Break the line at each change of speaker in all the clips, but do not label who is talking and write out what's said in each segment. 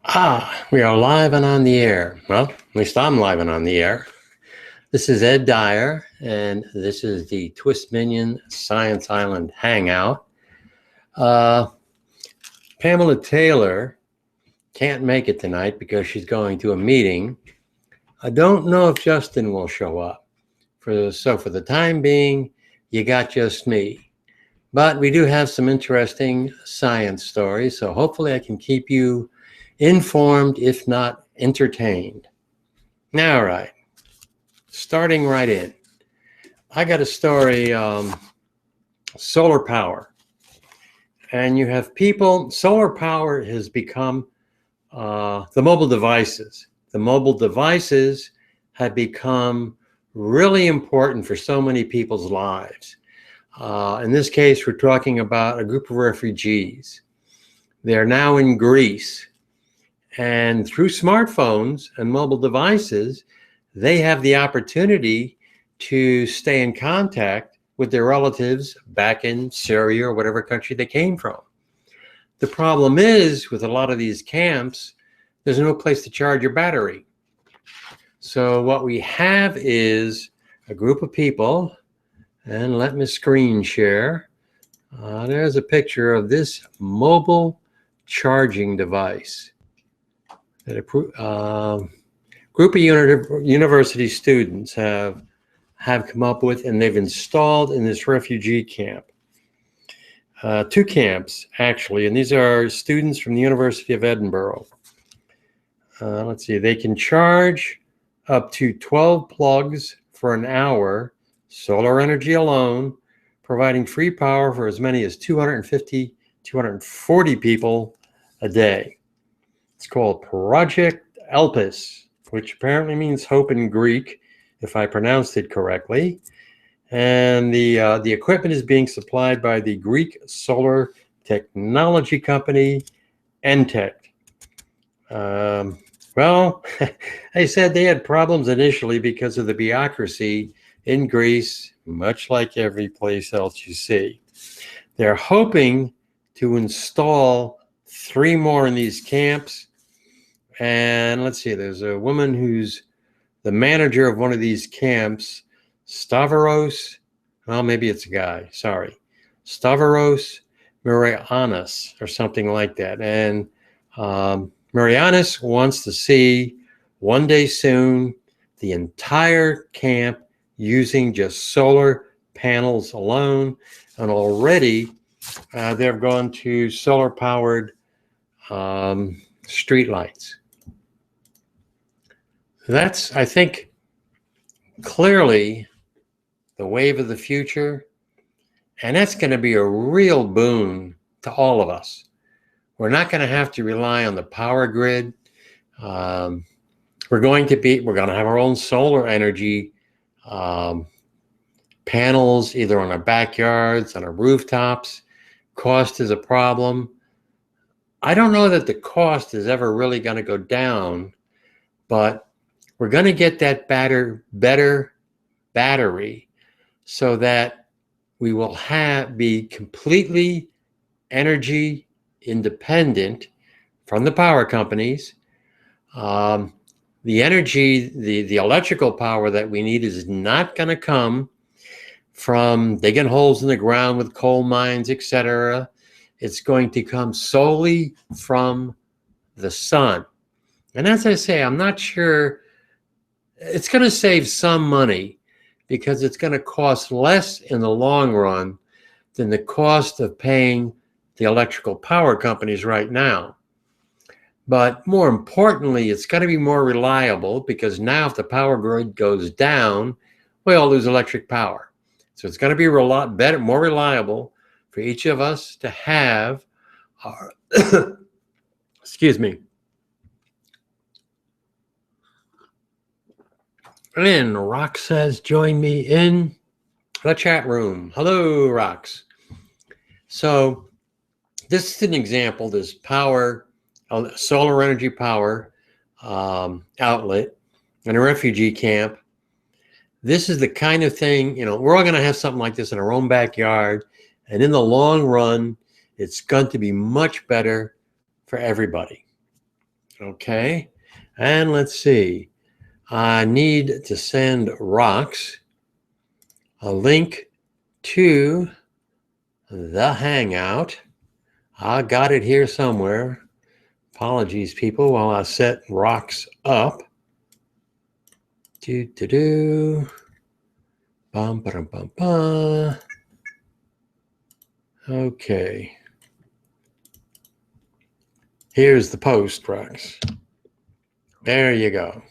We are live and on the air. Well, at least I'm live and on the air. This is Ed Dyer, and this is the TWIS Minion Science Island Hangout. Pamela Taylor can't make it tonight because she's going to a meeting. I don't know if Justin will show up. So for the time being, you got just me. But we do have some interesting science stories, so hopefully I can keep you informed, if not entertained. All right, starting right in. I got a story, solar power. And you have people, solar power has become the mobile devices. The mobile devices have become really important for so many people's lives. In this case, we're talking about a group of refugees. They're now in Greece. And through smartphones and mobile devices, they have the opportunity to stay in contact with their relatives back in Syria or whatever country they came from. The problem is, with a lot of these camps, there's no place to charge your battery. So what we have is a group of people, and let me screen share. There's a picture of this mobile charging device that a group of university students have come up with, and they've installed in this refugee camp. Two camps, actually, and these are students from the University of Edinburgh. Let's see, they can charge up to 12 plugs for an hour, solar energy alone, providing free power for as many as 250, 240 people a day. It's called Project Elpis, which apparently means hope in Greek, if I pronounced it correctly. And the equipment is being supplied by the Greek solar technology company, Entech. Well, they said they had problems initially because of the bureaucracy in Greece, much like every place else you see. They're hoping to install 3 more in these camps. And let's see, there's a woman who's the manager of one of these camps, Stavros, well, maybe it's a guy, sorry, Stavros Marianas or something like that. And Marianas wants to see one day soon the entire camp using just solar panels alone. And already they've gone to solar powered street lights. That's, I think, clearly the wave of the future, and that's going to be a real boon to all of us. We're not going to have to rely on the power grid. We're going to have our own solar energy panels, either on our backyards, on our rooftops. Cost is a problem. I don't know that the cost is ever really going to go down, but we're going to get that better battery so that we will be completely energy independent from the power companies. The energy, the electrical power that we need is not going to come from digging holes in the ground with coal mines, etc. It's going to come solely from the sun. And as I say, I'm not sure. It's going to save some money because it's going to cost less in the long run than the cost of paying the electrical power companies right now. But more importantly, it's going to be more reliable because now if the power grid goes down, we all lose electric power. So it's going to be more reliable for each of us to have our, excuse me. And Rox says, join me in the chat room. Hello, Rox. So this is an example, this power, solar energy power outlet in a refugee camp. This is the kind of thing, we're all going to have something like this in our own backyard. And in the long run, it's going to be much better for everybody. Okay. And let's see. I need to send Rorx a link to the Hangout. I got it here somewhere. Apologies, people, while I set Rorx up. Bum, ba, bum, bum. Okay. Here's the post, Rorx. There you go.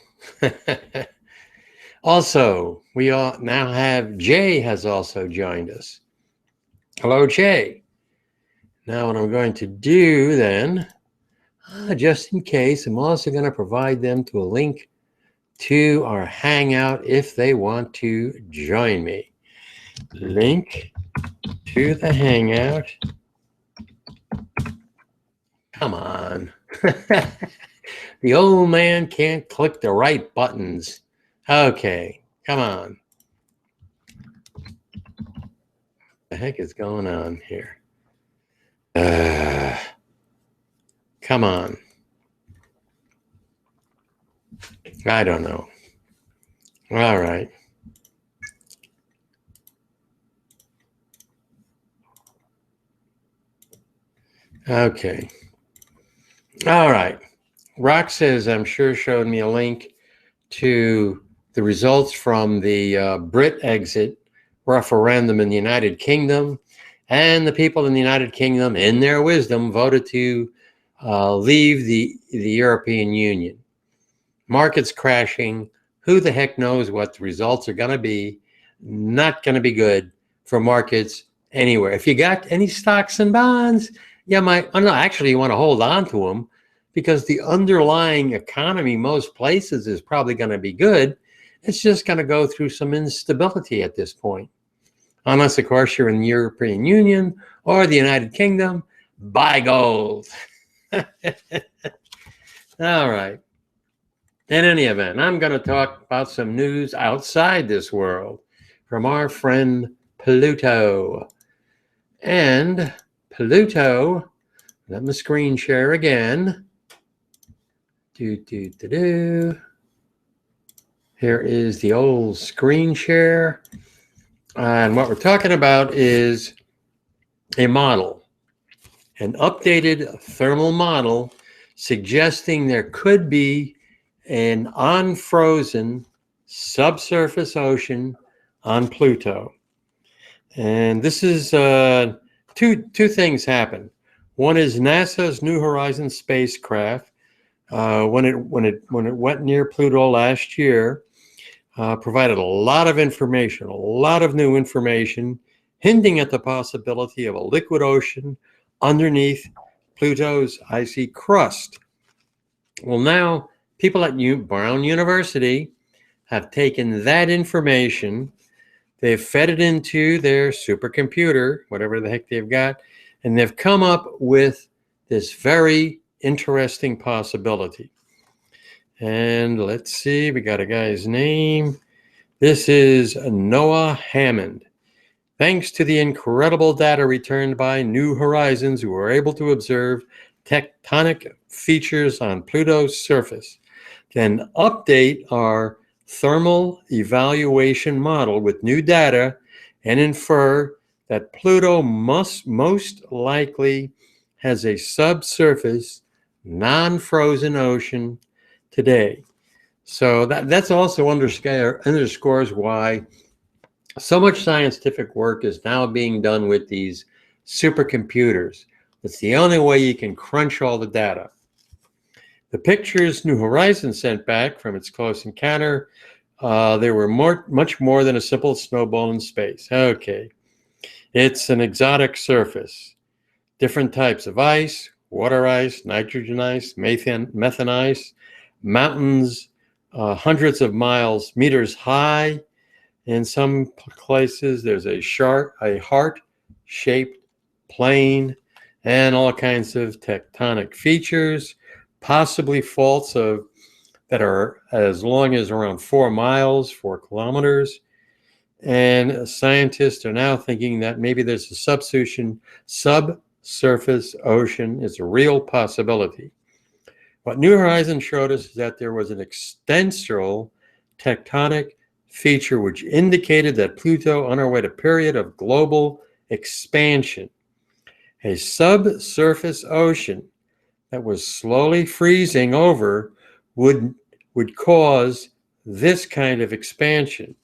Also, we all now have Jay has also joined us. Hello, Jay. Now, what I'm going to do then, just in case, I'm also going to provide them to a link to our Hangout if they want to join me. Link to the Hangout. Come on. The old man can't click the right buttons. Okay, come on. What the heck is going on here? Come on. I don't know. All right. Okay. All right. Rock says, I'm sure, showed me a link to the results from the Britexit referendum in the United Kingdom. And the people in the United Kingdom, in their wisdom, voted to leave the European Union. Markets crashing. Who the heck knows what the results are going to be? Not going to be good for markets anywhere. If you got any stocks and bonds, you might, oh no, actually you want to hold on to them because the underlying economy most places is probably going to be good. It's just going to go through some instability at this point. Unless, of course, you're in the European Union or the United Kingdom, buy gold. All right. In any event, I'm going to talk about some news outside this world from our friend Pluto. And Pluto, let me screen share again. Here is the old screen share. And what we're talking about is a model, an updated thermal model suggesting there could be an unfrozen subsurface ocean on Pluto. And this is two things happen. One is NASA's New Horizons spacecraft, when it went near Pluto last year, provided a lot of information, a lot of new information, hinting at the possibility of a liquid ocean underneath Pluto's icy crust. Well, now people at Brown University have taken that information, they've fed it into their supercomputer, whatever the heck they've got, and they've come up with this very interesting possibility. And let's see, we got a guy's name. This is Noah Hammond. Thanks to the incredible data returned by New Horizons, we were able to observe tectonic features on Pluto's surface, then update our thermal evaluation model with new data and infer that Pluto most likely has a subsurface, non-frozen ocean today. So that's also underscores why so much scientific work is now being done with these supercomputers. It's the only way you can crunch all the data. The pictures New Horizons sent back from its close encounter, they were much more than a simple snowball in space. Okay, it's an exotic surface. Different types of ice, water ice, nitrogen ice, methane ice, mountains hundreds of meters high. In some places, there's a heart-shaped plane and all kinds of tectonic features, possibly faults that are as long as around 4 miles, 4 kilometers. And scientists are now thinking that maybe there's a subsurface ocean is a real possibility. What New Horizons showed us is that there was an extensorial tectonic feature which indicated that Pluto underwent a period of global expansion. A subsurface ocean that was slowly freezing over would cause this kind of expansion.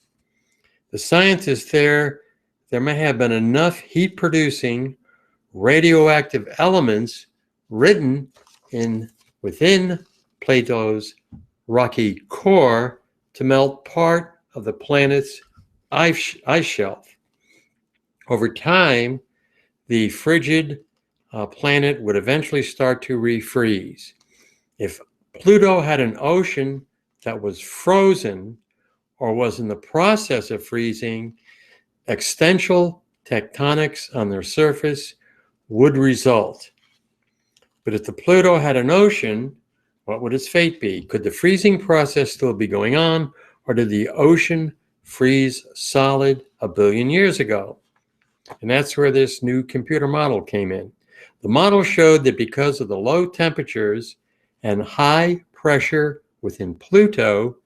The scientists there may have been enough heat-producing radioactive elements written within Pluto's rocky core to melt part of the planet's ice shelf. Over time, the frigid planet would eventually start to refreeze. If Pluto had an ocean that was frozen or was in the process of freezing, extensional tectonics on their surface would result. But if the Pluto had an ocean, what would its fate be? Could the freezing process still be going on, or did the ocean freeze solid a billion years ago? And that's where this new computer model came in. The model showed that because of the low temperatures and high pressure within Pluto,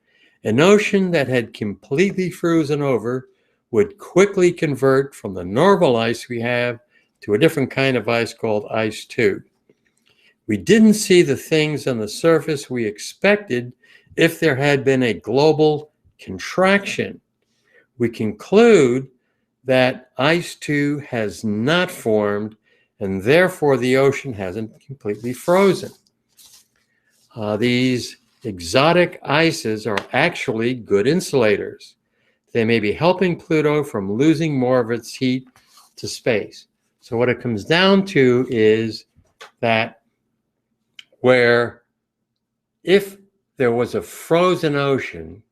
an ocean that had completely frozen over would quickly convert from the normal ice we have to a different kind of ice called ice 2. We didn't see the things on the surface we expected if there had been a global contraction. We conclude that ice 2 has not formed, and therefore the ocean hasn't completely frozen. These exotic ices are actually good insulators. They may be helping Pluto from losing more of its heat to space. So what it comes down to is that if there was a frozen ocean,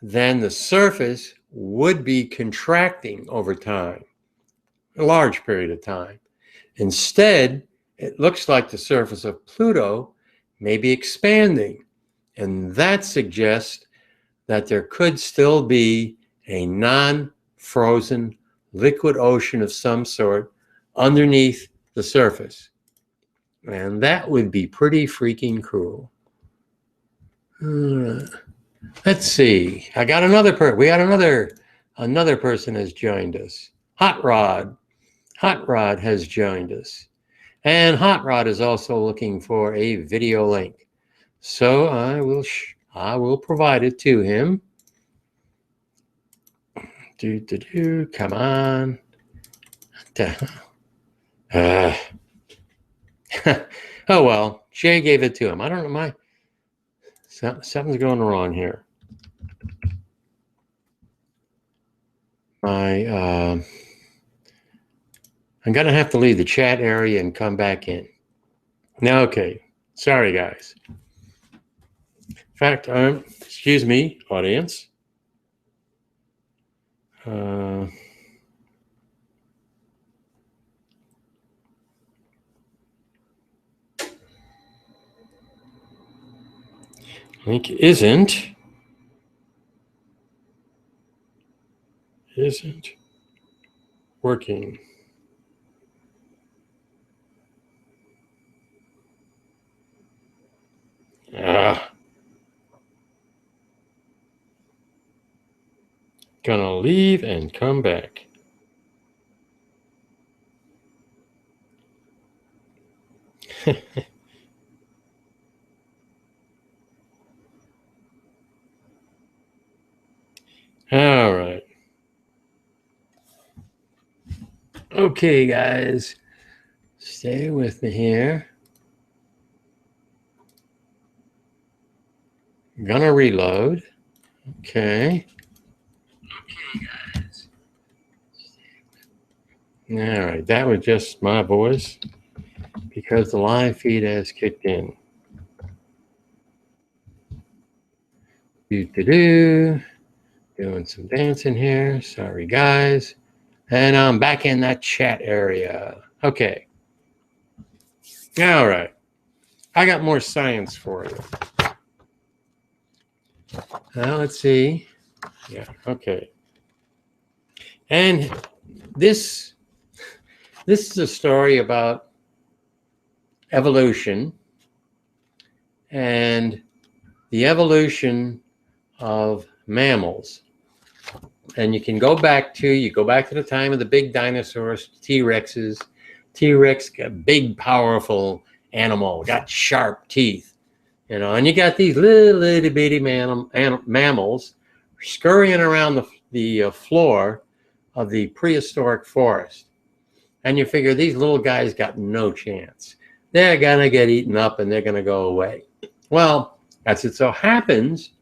then the surface would be contracting over time, a large period of time. Instead, it looks like the surface of Pluto may be expanding, and that suggests that there could still be a non-frozen liquid ocean of some sort underneath the surface. And that would be pretty freaking cool. Let's see. We got another person has joined us. Hot Rod. Hot Rod has joined us. And Hot Rod is also looking for a video link. So I will provide it to him. Come on. Oh well, Jay gave it to him. I don't know, something's going wrong here. I'm gonna have to leave the chat area and come back in. Now, okay, sorry guys. In fact, excuse me, audience. Link isn't working. Gonna leave and come back. All right. Okay, guys, stay with me here. I'm gonna reload. Okay. Okay, guys. All right, that was just my voice because the live feed has kicked in. Doing some dancing here. Sorry, guys. And I'm back in that chat area. Okay. All right. I got more science for you. Now let's see. Yeah, okay. And this is a story about evolution and the evolution of mammals. And you go back to the time of the big dinosaurs, T-Rexes. T-Rex, got big, powerful animal, got sharp teeth, and you got these little bitty mammals scurrying around the floor of the prehistoric forest. And you figure these little guys got no chance. They're gonna get eaten up and they're gonna go away. Well, as it so happens,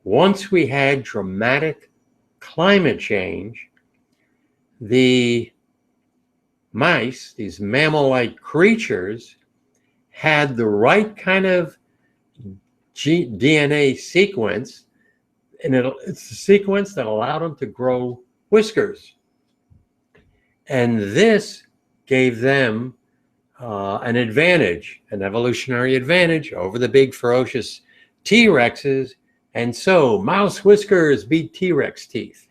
once we had dramatic climate change, the mice, these mammal-like creatures, had the right kind of DNA sequence, and it's the sequence that allowed them to grow whiskers. And this gave them an advantage, an evolutionary advantage over the big ferocious T-Rexes. And so mouse whiskers beat T-Rex teeth.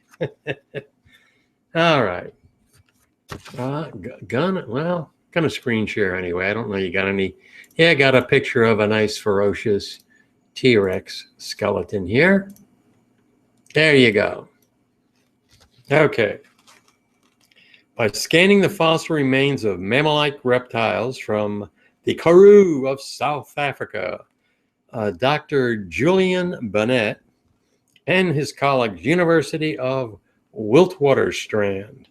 All right. Gonna screen share anyway. I don't know, you got any? Yeah, I got a picture of a nice ferocious T-Rex skeleton here. There you go. Okay. By scanning the fossil remains of mammal-like reptiles from the Karoo of South Africa, Dr. Julian Bennett and his colleagues, University of Witwatersrand,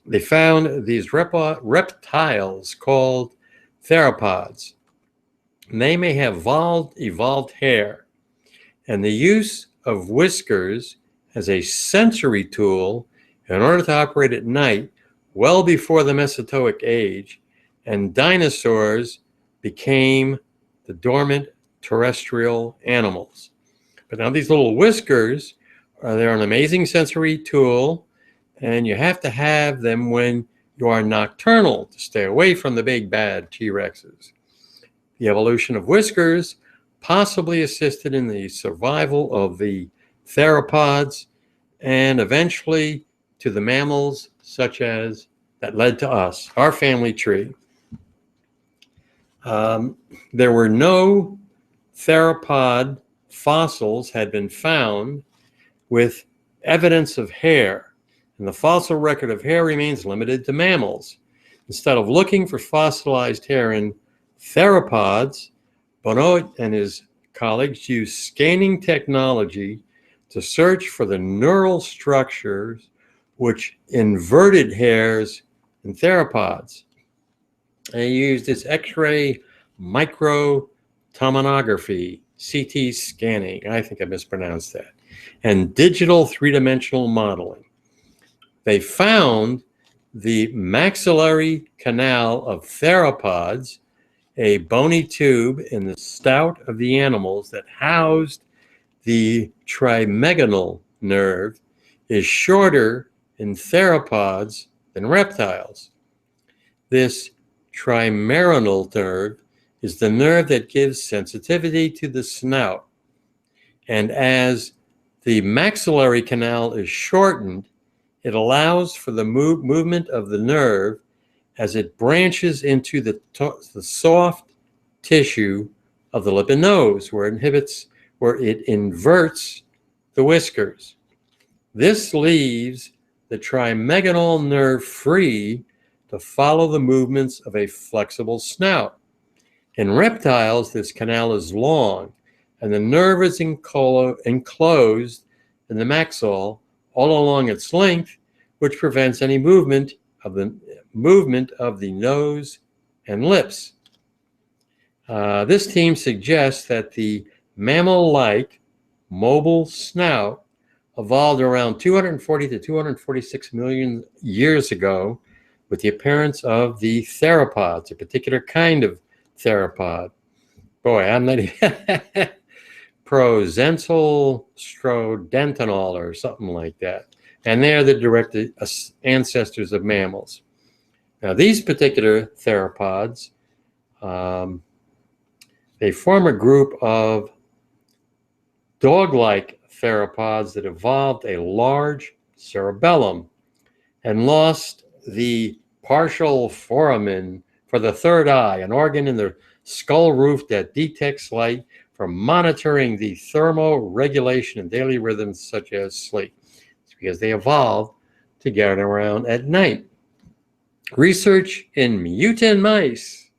they found these reptiles called theropods. And they may have evolved hair, and the use of whiskers as a sensory tool in order to operate at night well before the Mesozoic age, and dinosaurs became the dormant terrestrial animals. But now these little whiskers, they're an amazing sensory tool, and you have to have them when you are nocturnal to stay away from the big bad T-Rexes. The evolution of whiskers possibly assisted in the survival of the theropods and eventually to the mammals such as that led to us, our family tree. There were no theropod fossils had been found with evidence of hair, and the fossil record of hair remains limited to mammals. Instead of looking for fossilized hair in theropods, Bennett and his colleagues used scanning technology to search for the neural structures which inverted hairs in theropods. They used this X-ray microtomography, CT scanning, I think I mispronounced that, and digital three-dimensional modeling. They found the maxillary canal of theropods, a bony tube in the snout of the animals that housed the trigeminal nerve, is shorter in theropods than reptiles. This trigeminal nerve is the nerve that gives sensitivity to the snout. And as the maxillary canal is shortened, it allows for the movement of the nerve as it branches into the soft tissue of the lip and nose, where it inverts the whiskers. This leaves the trigeminal nerve free to follow the movements of a flexible snout. In reptiles, this canal is long, and the nerve is enclosed in the maxilla all along its length, which prevents any movement of the nose and lips. This team suggests that the mammal-like mobile snout evolved around 240 to 246 million years ago with the appearance of the theropods, a particular kind of theropod. Boy, I'm not even prosental strodentinol or something like that. And they're the direct ancestors of mammals. Now, these particular theropods, they form a group of dog-like theropods that evolved a large cerebellum and lost the partial foramen for the third eye, an organ in the skull roof that detects light for monitoring the thermoregulation and daily rhythms such as sleep. It's because they evolved to get around at night. Research in mutant mice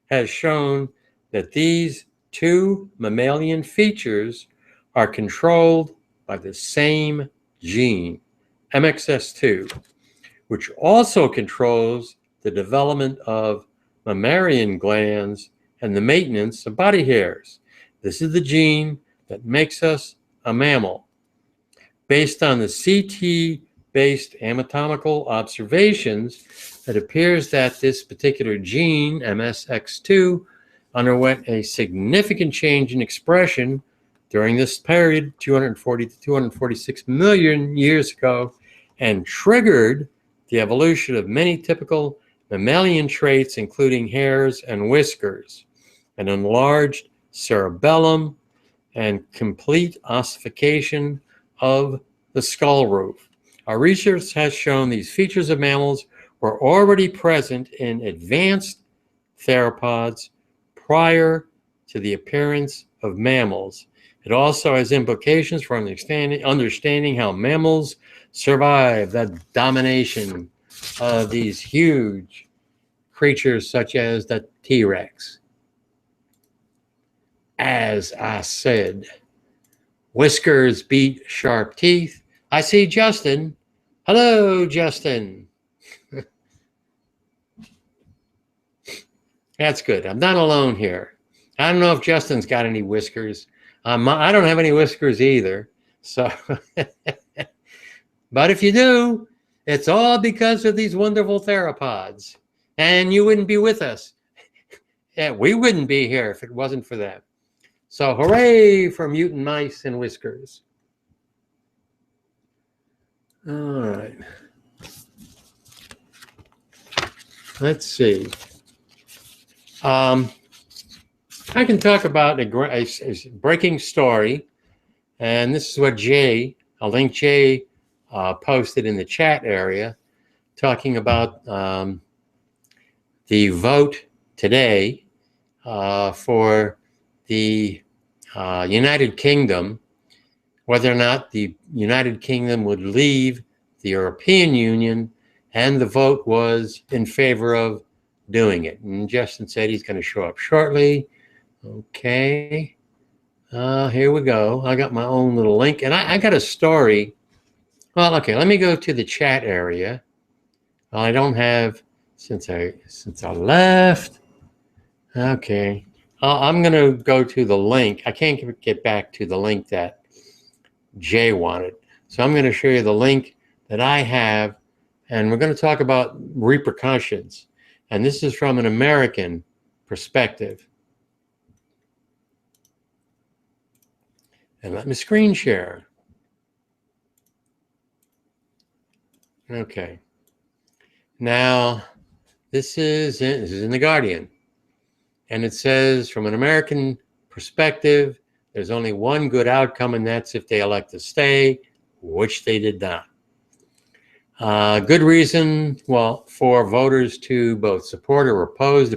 has shown that these two mammalian features are controlled by the same gene, MXS2, which also controls the development of mammalian glands and the maintenance of body hairs. This is the gene that makes us a mammal. Based on the CT-based anatomical observations, it appears that this particular gene, MSX2, underwent a significant change in expression during this period, 240 to 246 million years ago, and triggered the evolution of many typical mammalian traits, including hairs and whiskers, an enlarged cerebellum, and complete ossification of the skull roof. Our research has shown these features of mammals were already present in advanced theropods prior to the appearance of mammals. It also has implications for understanding how mammals survive that domination of these huge creatures such as the T-Rex. As I said, whiskers beat sharp teeth. I see Justin. Hello, Justin. That's good. I'm not alone here. I don't know if Justin's got any whiskers. I don't have any whiskers either. So, but if you do, it's all because of these wonderful theropods. And you wouldn't be with us. Yeah, we wouldn't be here if it wasn't for them. So hooray for mutant mice and whiskers. All right. Let's see. I can talk about a breaking story, and this is what a link Jay posted in the chat area, talking about the vote today for the United Kingdom, whether or not the United Kingdom would leave the European Union, and the vote was in favor of doing it. And Justin said he's going to show up shortly. Okay. Here we go. I got my own little link, and I got a story. Well, okay, let me go to the chat area. Well, I don't have, since I left. Okay. I'm going to go to the link. I can't get back to the link that Jay wanted. So I'm going to show you the link that I have, and we're going to talk about repercussions. And this is from an American perspective. And let me screen share. Okay. Now, this is in The Guardian. And it says, from an American perspective, there's only one good outcome, and that's if they elect to stay, which they did not. Good reason, well, for voters to both support or oppose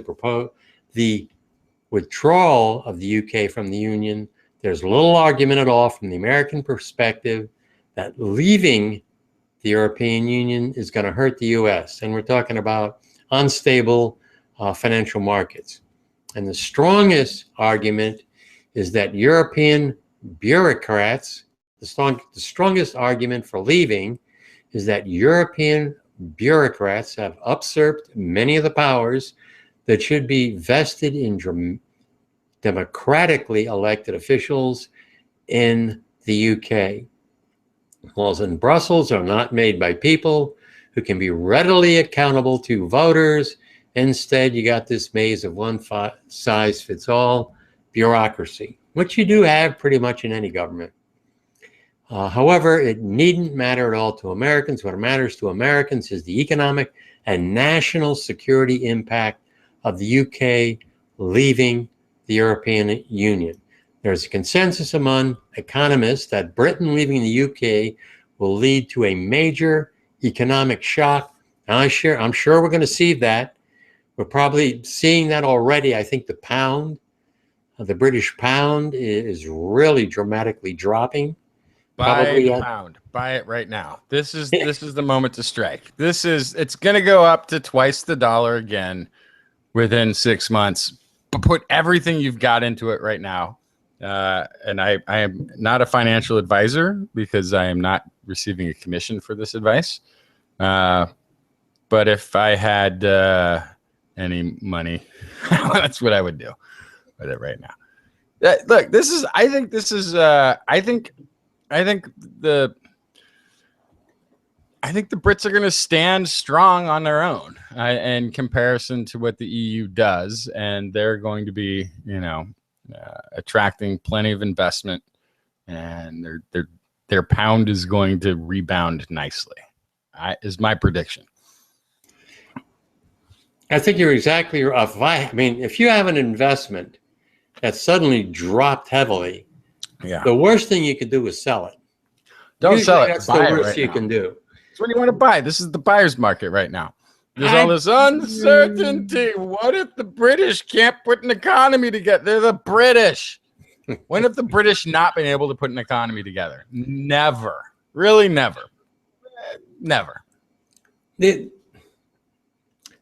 the withdrawal of the UK from the Union. There's little argument at all from the American perspective that leaving the European Union is going to hurt the US. And we're talking about unstable financial markets. And the strongest argument is that European bureaucrats, the strongest argument for leaving is that European bureaucrats have usurped many of the powers that should be vested in democratically elected officials in the UK. Laws in Brussels are not made by people who can be readily accountable to voters. Instead, you got this maze of one-size-fits-all bureaucracy, which you do have pretty much in any government. However, it needn't matter at all to Americans. What matters to Americans is the economic and national security impact of the UK leaving the European Union. There's a consensus among economists that Britain leaving the UK will lead to a major economic shock. I'm sure we're going to see that We're probably seeing that already. I think the pound, the British pound, is really dramatically dropping.
Buy
Probably
the pound. Buy it right now. This is the moment to strike. It's going to go up to twice the dollar again within 6 months. But put everything you've got into it right now. And I am not a financial advisor because I am not receiving a commission for this advice. But if I had any money, that's what I would do with it right now. Look, I think the Brits are going to stand strong on their own in comparison to what the EU does, and they're going to be, attracting plenty of investment, and their pound is going to rebound nicely. Is my prediction.
I think you're exactly right. I mean, if you have an investment that suddenly dropped heavily, the worst thing you could do is sell it.
Don't sell it.
That's the worst you can do.
That's what you want to buy. This is the buyer's market right now. There's all this uncertainty. What if the British can't put an economy together? They're the British. When have the British not been able to put an economy together? Never. Really never. Never.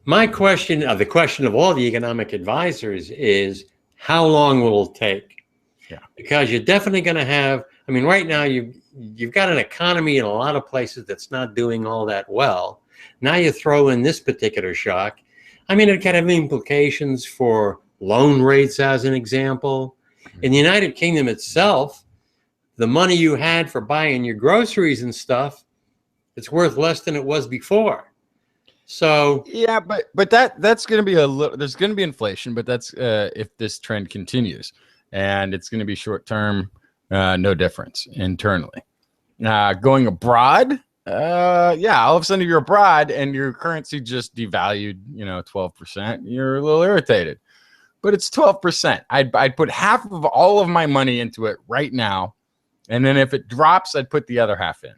My question, the question of all the economic advisors is, how long will it take?
Yeah.
Because you're definitely going to have, I mean, right now you've got an economy in a lot of places that's not doing all that well. Now you throw in this particular shock. I mean, it can have implications for loan rates, as an example. In the United Kingdom itself, the money you had for buying your groceries and stuff, it's worth less than it was before. So
yeah, but that's going to be there's going to be inflation, but that's if this trend continues, and it's going to be short term, no difference internally. Going abroad, all of a sudden you're abroad and your currency just devalued, 12%. You're a little irritated, but it's 12%. I'd put half of all of my money into it right now, and then if it drops, I'd put the other half in.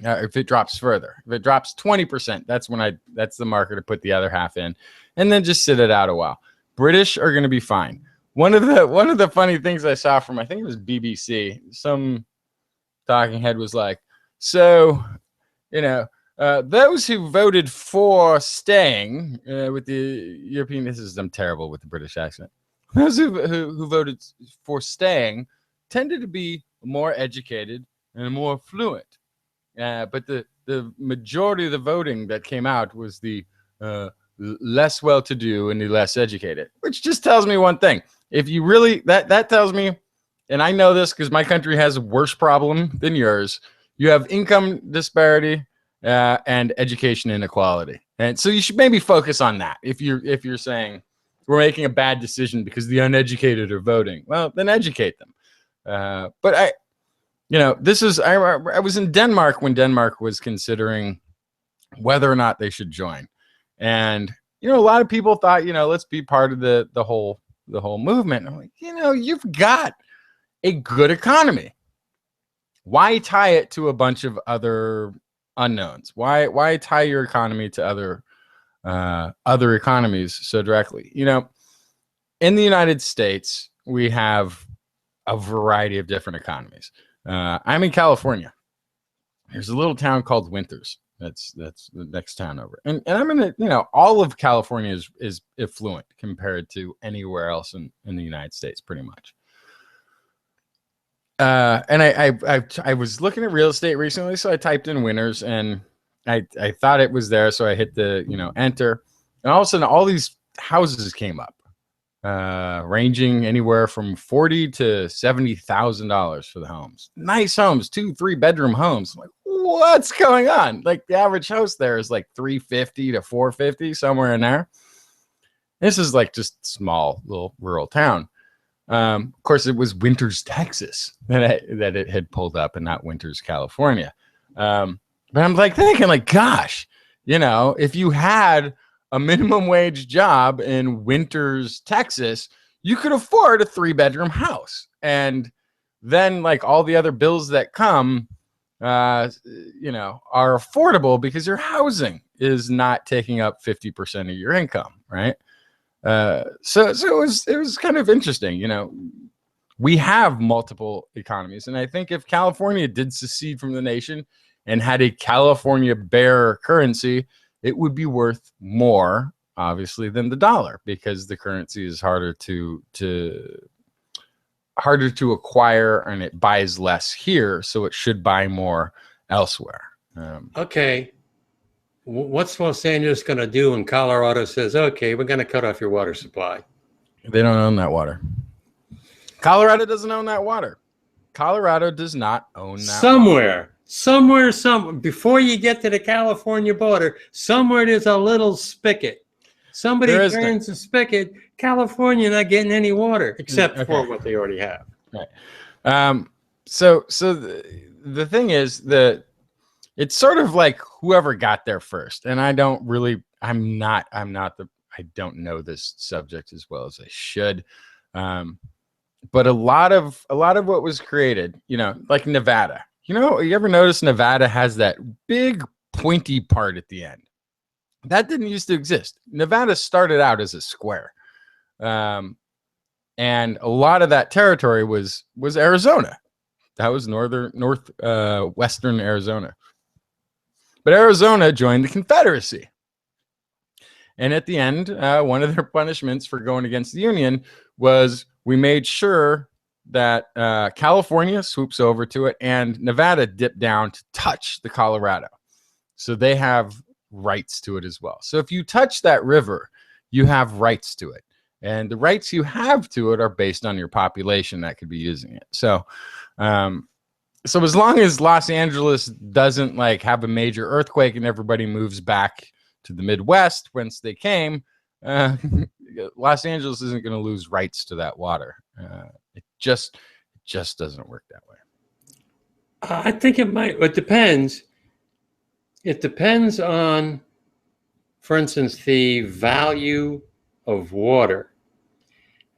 If it drops further, if it drops 20%, that's the marker to put the other half in, and then just sit it out a while. British are going to be fine. One of the funny things I saw from, I think it was BBC, some talking head was like, so, those who voted for staying with the European, I'm terrible with the British accent. Those who voted for staying tended to be more educated and more fluent. But the majority of the voting that came out was the less well-to-do and the less educated, which just tells me one thing. If you really, that tells me, and I know this because my country has a worse problem than yours. You have income disparity and education inequality, and so you should maybe focus on that. If you're saying we're making a bad decision because the uneducated are voting, well, then educate them. But I was in Denmark when Denmark was considering whether or not they should join. And, a lot of people thought, let's be part of the whole movement. I'm like, you've got a good economy. Why tie it to a bunch of other unknowns? Why tie your economy to other economies so directly? In the United States, we have a variety of different economies. I'm in California. There's a little town called Winters. That's the next town over. And I'm in all of California is affluent compared to anywhere else in the United States, pretty much. And I was looking at real estate recently, so I typed in Winters and I thought it was there. So I hit the, enter, and all of a sudden all these houses came up. Ranging anywhere from $40,000 to $70,000 for the homes. Nice homes, 2-3 bedroom homes. I'm like, what's going on? Like the average house there is like $350,000 to $450,000, somewhere in there. This is like just small little rural town. Of course, it was Winters, Texas that it had pulled up, and not Winters, California. But I'm like thinking, like, gosh, if you had a minimum wage job in Winters, Texas, you could afford a 3-bedroom house. And then like all the other bills that come, are affordable because your housing is not taking up 50% of your income, right? So it was kind of interesting, you know. We have multiple economies, and I think if California did secede from the nation and had a California bearer currency, it would be worth more, obviously, than the dollar, because the currency is harder to acquire, and it buys less here, so it should buy more elsewhere.
Okay, what's Los Angeles going to do when Colorado says, okay, we're going to cut off your water supply?
They don't own that water. Colorado doesn't own that water. Colorado does not own that
Somewhere, before you get to the California border, somewhere there's a little spigot. Somebody turns the spigot. California not getting any water except for what they already have.
Right. So the thing is that it's sort of like whoever got there first. And I don't know this subject as well as I should. But a lot of what was created, you know, like Nevada, you know, you ever notice Nevada has that big pointy part at the end? That didn't used to exist. Nevada started out as a square. And a lot of that territory was Arizona. That was northwestern Arizona. But Arizona joined the Confederacy. And at the end, one of their punishments for going against the Union was we made sure that California swoops over to it and Nevada dipped down to touch the Colorado. So they have rights to it as well. So if you touch that river, you have rights to it. And the rights you have to it are based on your population that could be using it. So so as long as Los Angeles doesn't like have a major earthquake and everybody moves back to the Midwest whence they came, Los Angeles isn't going to lose rights to that water. It just doesn't work that way.
I think it might. It depends. It depends on, for instance, the value of water.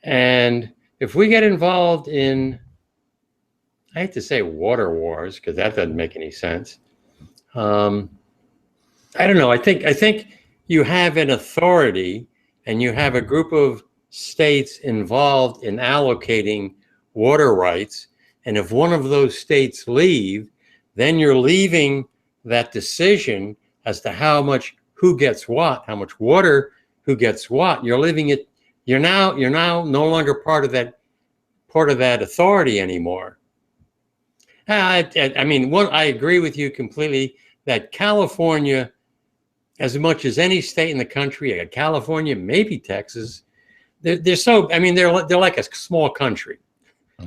And if we get involved in, I hate to say water wars because that doesn't make any sense. I don't know. I think you have an authority and you have a group of states involved in allocating water rights. And if one of those states leave, then you're leaving that decision as to how much, who gets what, how much water, who gets what. You're leaving it. You're now no longer part of that authority anymore. I mean, I agree with you completely that California, as much as any state in the country, California, maybe Texas, they're so, I mean, they're like a small country.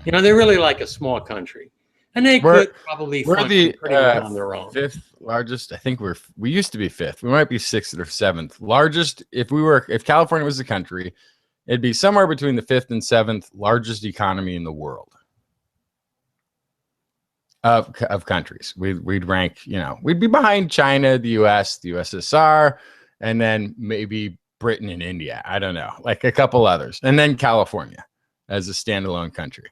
You know, they're really like a small country. And they could probably function pretty well on their own.
Fifth largest, I think we used to be fifth. We might be sixth or seventh. Largest, if California was a country, it'd be somewhere between the fifth and seventh largest economy in the world. Of countries. We'd rank, you know, we'd be behind China, the US, the USSR, and then maybe Britain and India. I don't know, like a couple others. And then California as a standalone country.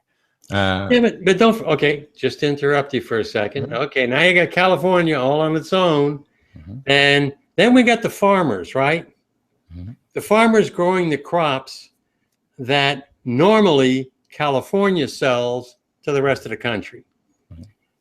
Yeah, but don't, okay, just to interrupt you for a second. Mm-hmm. Okay, now you got California all on its own. Mm-hmm. And then we got the farmers, right? Mm-hmm. The farmers growing the crops that normally California sells to the rest of the country.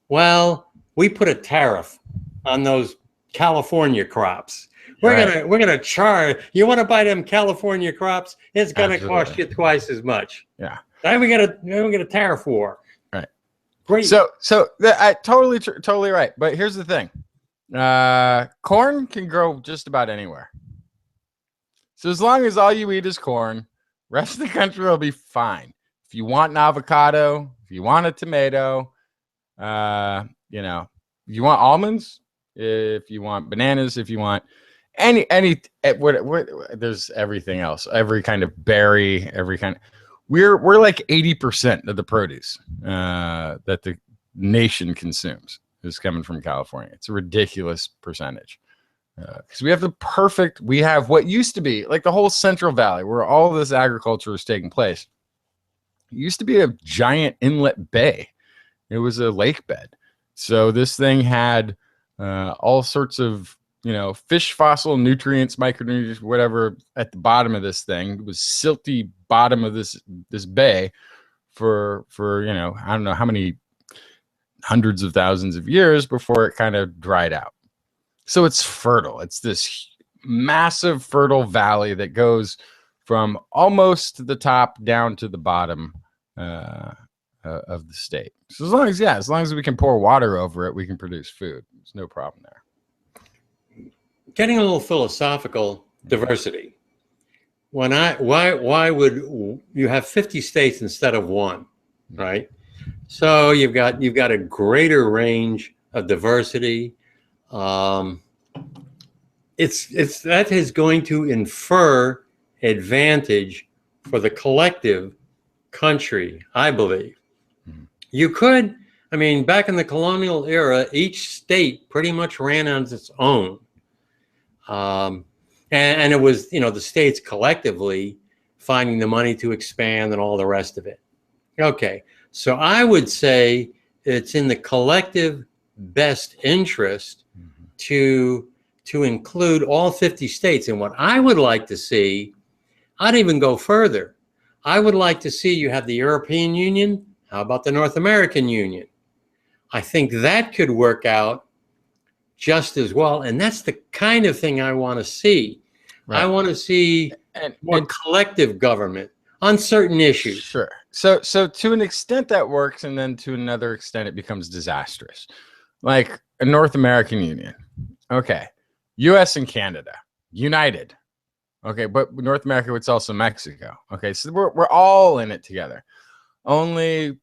Well, we put a tariff on those California crops. We're gonna charge. You want to buy them California crops? It's gonna cost you twice as much.
Yeah.
Then we get a tariff war.
Right.
Great.
So I totally right. But here's the thing: corn can grow just about anywhere. So as long as all you eat is corn, rest of the country will be fine. If you want an avocado, if you want a tomato. You know, if you want almonds, if you want bananas, if you want what there's everything else, every kind of berry, every kind. We're like 80% of the produce that the nation consumes is coming from California. It's a ridiculous percentage because we have what used to be like the whole Central Valley where all this agriculture is taking place. It used to be a giant inlet bay. It was a lake bed. So this thing had all sorts of fish fossil nutrients, micronutrients, whatever at the bottom of this thing. It was silty bottom of this bay for I don't know how many hundreds of thousands of years before it kind of dried out. So it's fertile. It's this massive fertile valley that goes from almost the top down to the bottom of the state. So as long as we can pour water over it, we can produce food. There's no problem there.
Getting a little philosophical, diversity. Why would you have 50 states instead of one, right? So you've got a greater range of diversity. It's that is going to infer advantage for the collective country, I believe. You could, back in the colonial era, each state pretty much ran on its own. And it was, the states collectively finding the money to expand and all the rest of it. Okay, so I would say it's in the collective best interest to include all 50 states. And what I would like to see, I'd even go further. I would like to see you have the European Union. How about the North American Union? I think that could work out just as well. And that's the kind of thing I want to see. Right. I want to see more collective government on certain issues.
Sure. So to an extent that works, and then to another extent it becomes disastrous. Like a North American Union. Okay. US and Canada, united. Okay, but North America, it's also Mexico. Okay, so we're all in it together. Only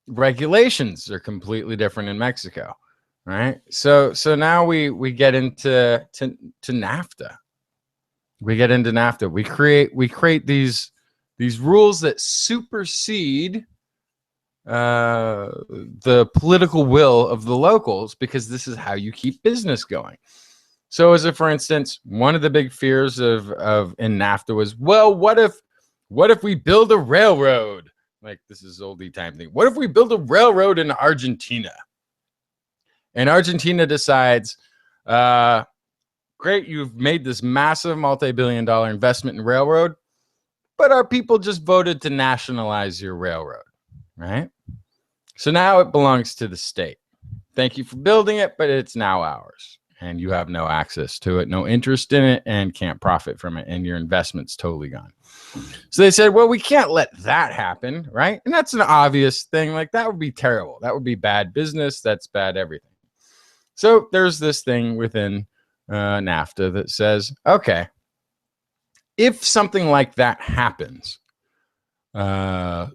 regulations are completely different in Mexico, right? So now we get into NAFTA. We get into NAFTA. We create these rules that supersede the political will of the locals, because this is how you keep business going. So as if, for instance, one of the big fears of in NAFTA was, well, what if we build a railroad? Like, this is oldie time thing. What if we build a railroad in Argentina? And Argentina decides, great, you've made this massive multi-billion-dollar investment in railroad, but our people just voted to nationalize your railroad, right? So now it belongs to the state. Thank you for building it, but it's now ours. And you have no access to it, no interest in it, and can't profit from it, and your investment's totally gone. So they said, well, we can't let that happen, right? And that's an obvious thing. Like, that would be terrible. That would be bad business. That's bad everything. So there's this thing within NAFTA that says, okay, if something like that happens, the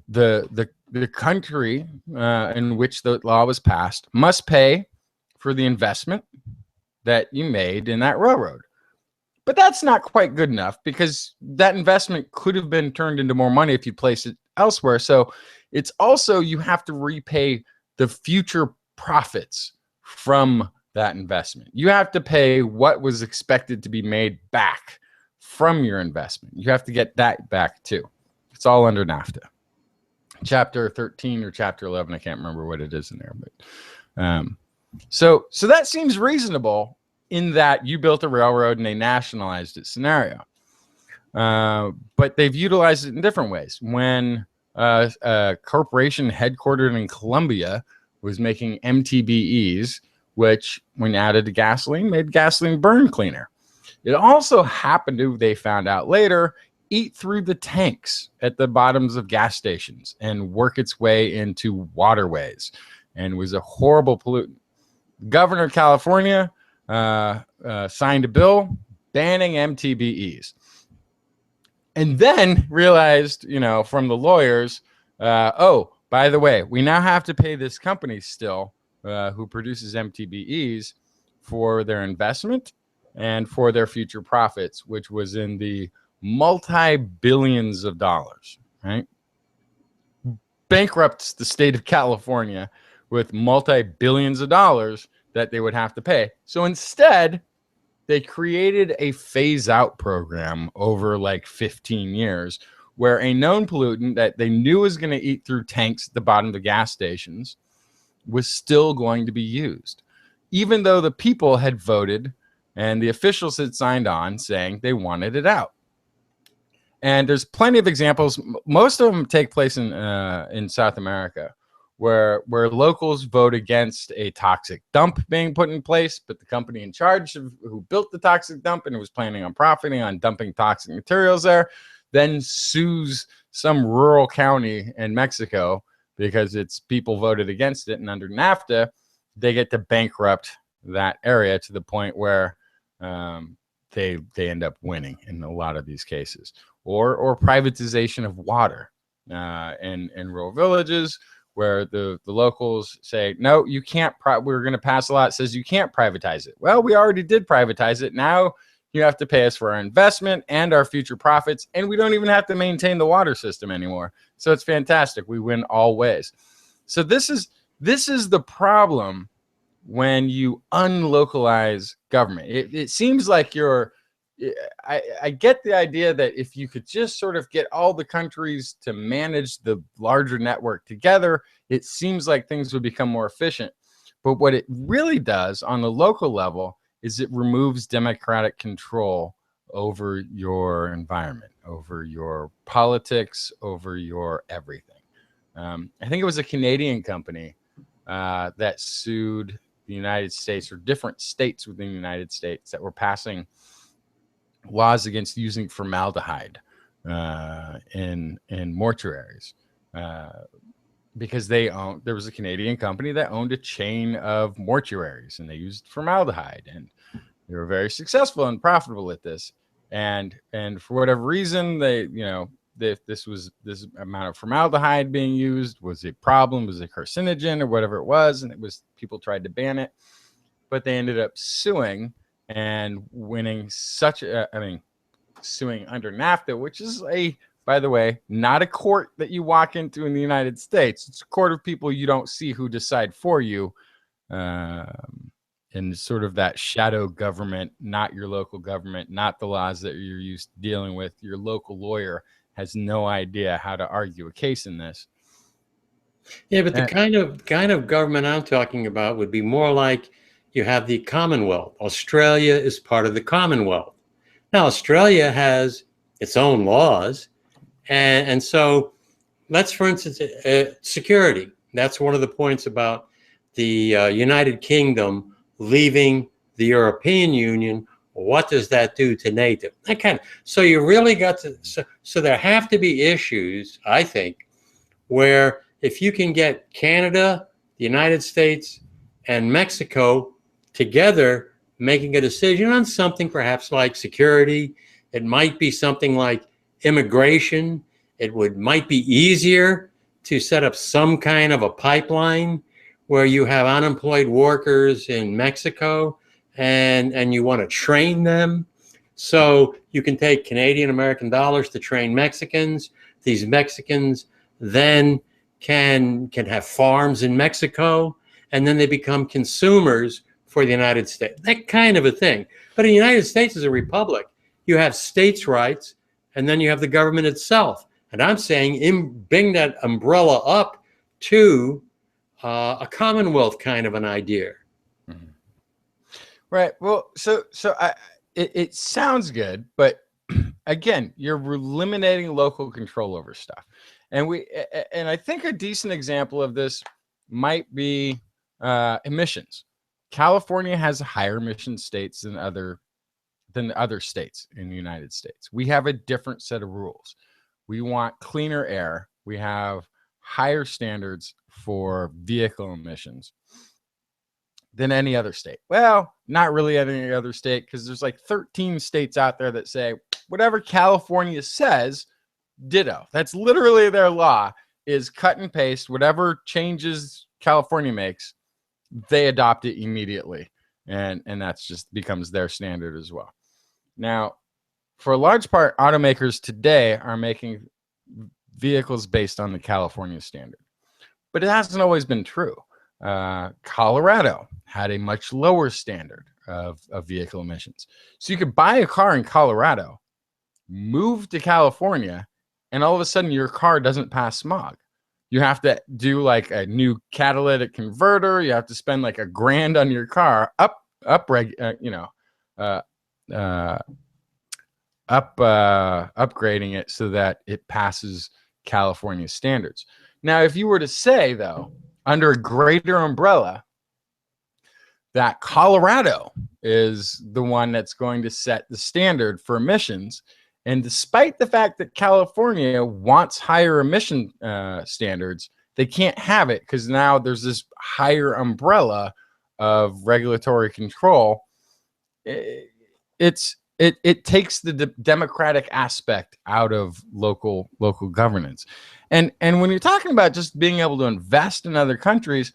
country in which the law was passed must pay for the investment that you made in that railroad. But that's not quite good enough, because that investment could have been turned into more money if you place it elsewhere. So it's also, you have to repay the future profits from that investment. You have to pay what was expected to be made back from your investment. You have to get that back too. It's all under NAFTA. Chapter 13 or chapter 11, I can't remember what it is in there, but so that seems reasonable, in that you built a railroad and they nationalized it scenario. But they've utilized it in different ways. When a corporation headquartered in Colombia was making MTBEs, which, when added to gasoline, made gasoline burn cleaner. It also happened to, they found out later, eat through the tanks at the bottoms of gas stations and work its way into waterways, and was a horrible pollutant. Governor of California signed a bill banning MTBEs, and then realized, from the lawyers, oh, by the way, we now have to pay this company still who produces MTBEs for their investment and for their future profits, which was in the multi-billions of dollars, right? Bankrupts the state of California with multi-billions of dollars that they would have to pay. So instead, they created a phase-out program over like 15 years, where a known pollutant that they knew was going to eat through tanks at the bottom of the gas stations was still going to be used, even though the people had voted and the officials had signed on saying they wanted it out. And there's plenty of examples. Most of them take place in South America, where locals vote against a toxic dump being put in place, but the company in charge of who built the toxic dump and was planning on profiting on dumping toxic materials there, then sues some rural county in Mexico because its people voted against it. And under NAFTA, they get to bankrupt that area to the point where they end up winning in a lot of these cases. Or privatization of water in rural villages, where the locals say, no, you can't. We're going to pass a law that says you can't privatize it. Well, we already did privatize it. Now you have to pay us for our investment and our future profits, and we don't even have to maintain the water system anymore. So it's fantastic. We win all ways. So this is the problem when you unlocalize government. It seems like I get the idea that if you could just sort of get all the countries to manage the larger network together, it seems like things would become more efficient. But what it really does on the local level is it removes democratic control over your environment, over your politics, over your everything. I think it was a Canadian company that sued the United States, or different states within the United States, that were passing laws against using formaldehyde in mortuaries, because there was a Canadian company that owned a chain of mortuaries, and they used formaldehyde, and they were very successful and profitable at this. And for whatever reason, this amount of formaldehyde being used was a problem, was a carcinogen or whatever it was, and people tried to ban it, but they ended up suing and winning suing under NAFTA, which is by the way, not a court that you walk into in the United States. It's a court of people you don't see who decide for you, and sort of that shadow government, not your local government, not the laws that you're used to dealing with. Your local lawyer has no idea how to argue a case in this.
Yeah, but the kind of government I'm talking about would be more like, you have the Commonwealth. Australia is part of the Commonwealth. Now, Australia has its own laws. And so let's, for instance, security. That's one of the points about the United Kingdom leaving the European Union. What does that do to NATO? So you really got to, so there have to be issues, I think, where if you can get Canada, the United States, and Mexico together making a decision on something perhaps like security, it might be something like immigration, might be easier to set up some kind of a pipeline where you have unemployed workers in Mexico and you want to train them. So you can take Canadian American dollars to train Mexicans. These Mexicans then can have farms in Mexico, and then they become consumers for the United States, that kind of a thing. But the United States is a republic. You have states' rights, and then you have the government itself. And I'm saying bring that umbrella up to a Commonwealth kind of an idea.
Mm-hmm. Right. Well, it sounds good, but again, you're eliminating local control over stuff. And I think a decent example of this might be emissions. California has higher emission states than other states in the United States. We have a different set of rules. We want cleaner air. We have higher standards for vehicle emissions than any other state. Well, not really any other state, because there's like 13 states out there that say whatever California says, ditto. That's literally their law, is cut and paste. Whatever changes California makes, they adopt it immediately. And that's just becomes their standard as well. Now, for a large part, automakers today are making vehicles based on the California standard, but it hasn't always been true. Colorado had a much lower standard of vehicle emissions. So you could buy a car in Colorado, move to California, and all of a sudden your car doesn't pass smog. You have to do like a new catalytic converter. You have to spend like $1,000 on your car, upgrading it so that it passes California standards. Now, if you were to say, though, under a greater umbrella, that Colorado is the one that's going to set the standard for emissions, and despite the fact that California wants higher emission standards, they can't have it because now there's this higher umbrella of regulatory control. It takes the democratic aspect out of local governance. And when you're talking about just being able to invest in other countries,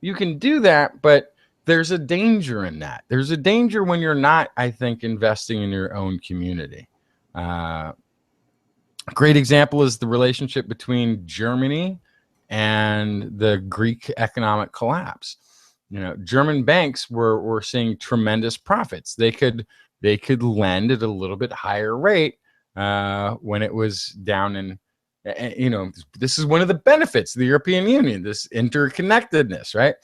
you can do that, but there's a danger in that. There's a danger when you're not, I think, investing in your own community. A great example is the relationship between Germany and the Greek economic collapse. You know, German banks were seeing tremendous profits. They could lend at a little bit higher rate when it was down in, you know, this is one of the benefits of the European Union, this interconnectedness, right?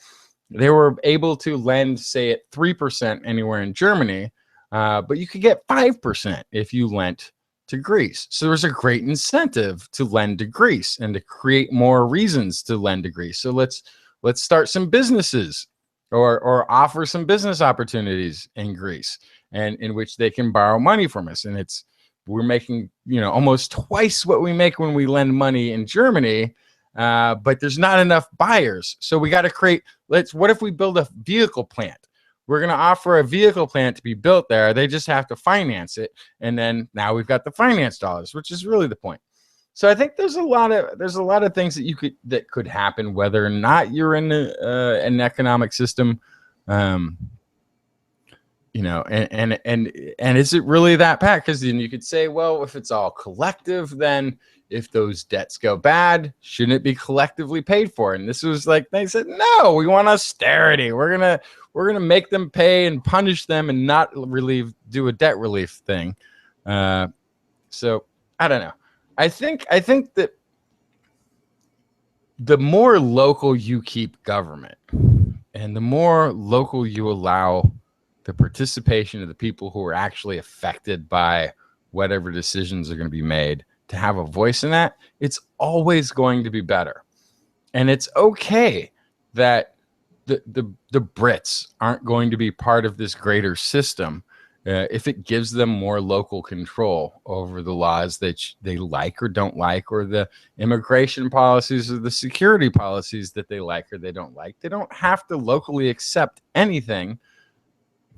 They were able to lend, say, at 3% anywhere in Germany, but you could get 5% if you lent to Greece. So there was a great incentive to lend to Greece and to create more reasons to lend to Greece. So let's start some businesses or offer some business opportunities in Greece, and in which they can borrow money from us. And we're making, you know, almost twice what we make when we lend money in Germany, but there's not enough buyers. So we got to create, what if we build a vehicle plant? We're going to offer a vehicle plant to be built there. They just have to finance it. And then now we've got the finance dollars, which is really the point. So I think there's a lot of things that could happen, whether or not you're in an economic system, you know, and is it really that bad? Because then you could say, well, if it's all collective, then if those debts go bad, shouldn't it be collectively paid for? And this was like, they said, no, we want austerity. We're gonna make them pay and punish them and not do a debt relief thing. So I don't know. I think that the more local you keep government and the more local you allow the participation of the people who are actually affected by whatever decisions are going to be made to have a voice in that, it's always going to be better. And it's okay that the Brits aren't going to be part of this greater system if it gives them more local control over the laws that they like or don't like, or the immigration policies or the security policies that they like or they don't like. They don't have to locally accept anything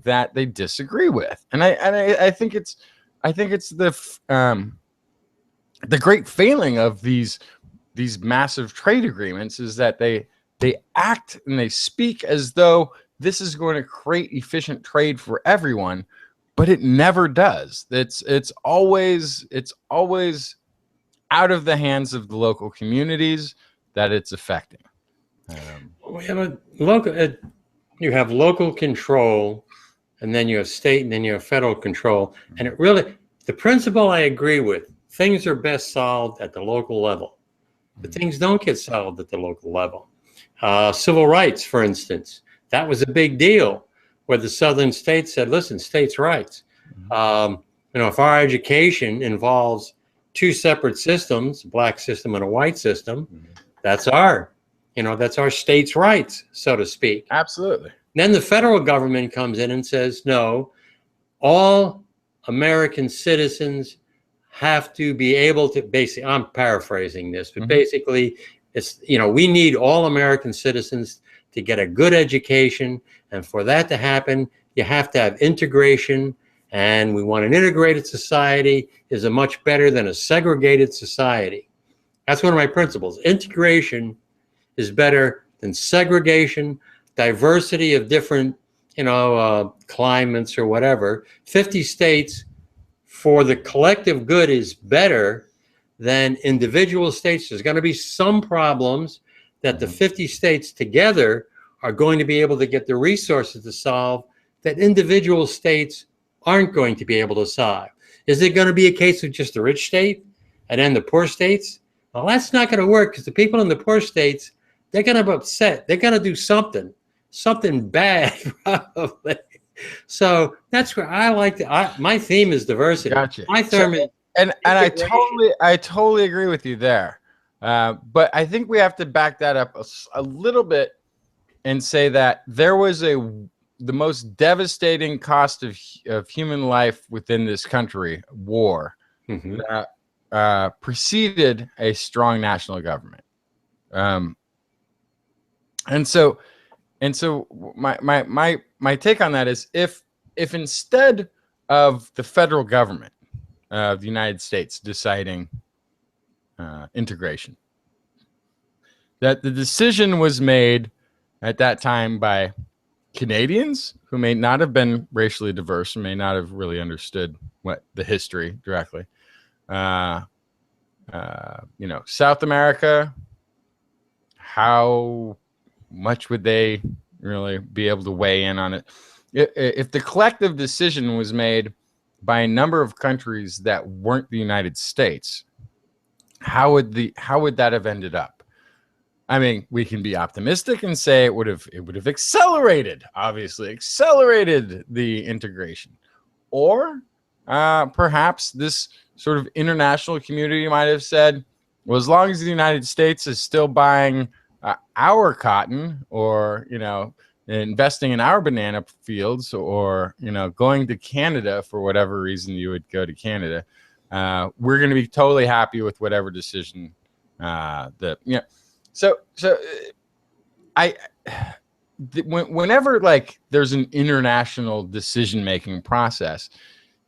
that they disagree with. And I think it's the great failing of these massive trade agreements is that they act and they speak as though this is going to create efficient trade for everyone, but it never does. It's always out of the hands of the local communities that it's affecting.
We have you have local control, and then you have state, and then you have federal control. And it really, the principle I agree with, things are best solved at the local level, but things don't get solved at the local level. Civil rights, for instance, that was a big deal where the southern states said, listen, states' rights. You know, if our education involves two separate systems, a black system and a white system, that's our states' rights, so to speak.
Absolutely.
Then the federal government comes in and says, no, all American citizens have to be able to basically, I'm paraphrasing this, but basically it's, you know, we need all American citizens to get a good education. And for that to happen, you have to have integration. And we want an integrated society is a much better than a segregated society. That's one of my principles. Integration is better than segregation, diversity of different, you know, climates or whatever. 50 states for the collective good is better than individual states. There's going to be some problems that the 50 states together are going to be able to get the resources to solve that individual states aren't going to be able to solve. Is it going to be a case of just the rich state and then the poor states? Well, that's not going to work, because the people in the poor states, they're going to be upset. They're going to do something bad, probably. So that's where I like to. My theme is diversity.
Gotcha.
My term is
And
integration.
I totally agree with you there. But I think we have to back that up a little bit and say that there was the most devastating cost of human life within this country, war,
Mm-hmm.
that preceded a strong national government. And so my take on that is if instead of the federal government of the United States deciding integration, that the decision was made at that time by Canadians who may not have been racially diverse and may not have really understood what the history directly. South America, how much would they really be able to weigh in on it? If the collective decision was made by a number of countries that weren't the United States, how would that have ended up? I mean, we can be optimistic and say it would have accelerated the integration, or perhaps this sort of international community might have said, well, as long as the United States is still buying our cotton, or investing in our banana fields, or going to Canada for whatever reason you would go to Canada, we're going to be totally happy with whatever decision So whenever like there's an international decision making process,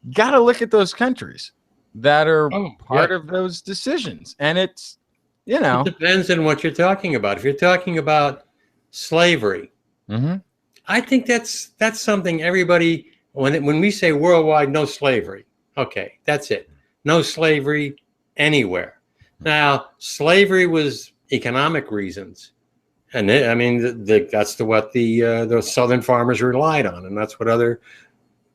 you got to look at those countries that are part of those decisions, and it's
It depends on what you're talking about. If you're talking about slavery, I think that's something everybody, when we say worldwide no slavery, okay, that's it. No slavery anywhere. Now, slavery was economic reasons, and that's what the Southern farmers relied on, and that's what other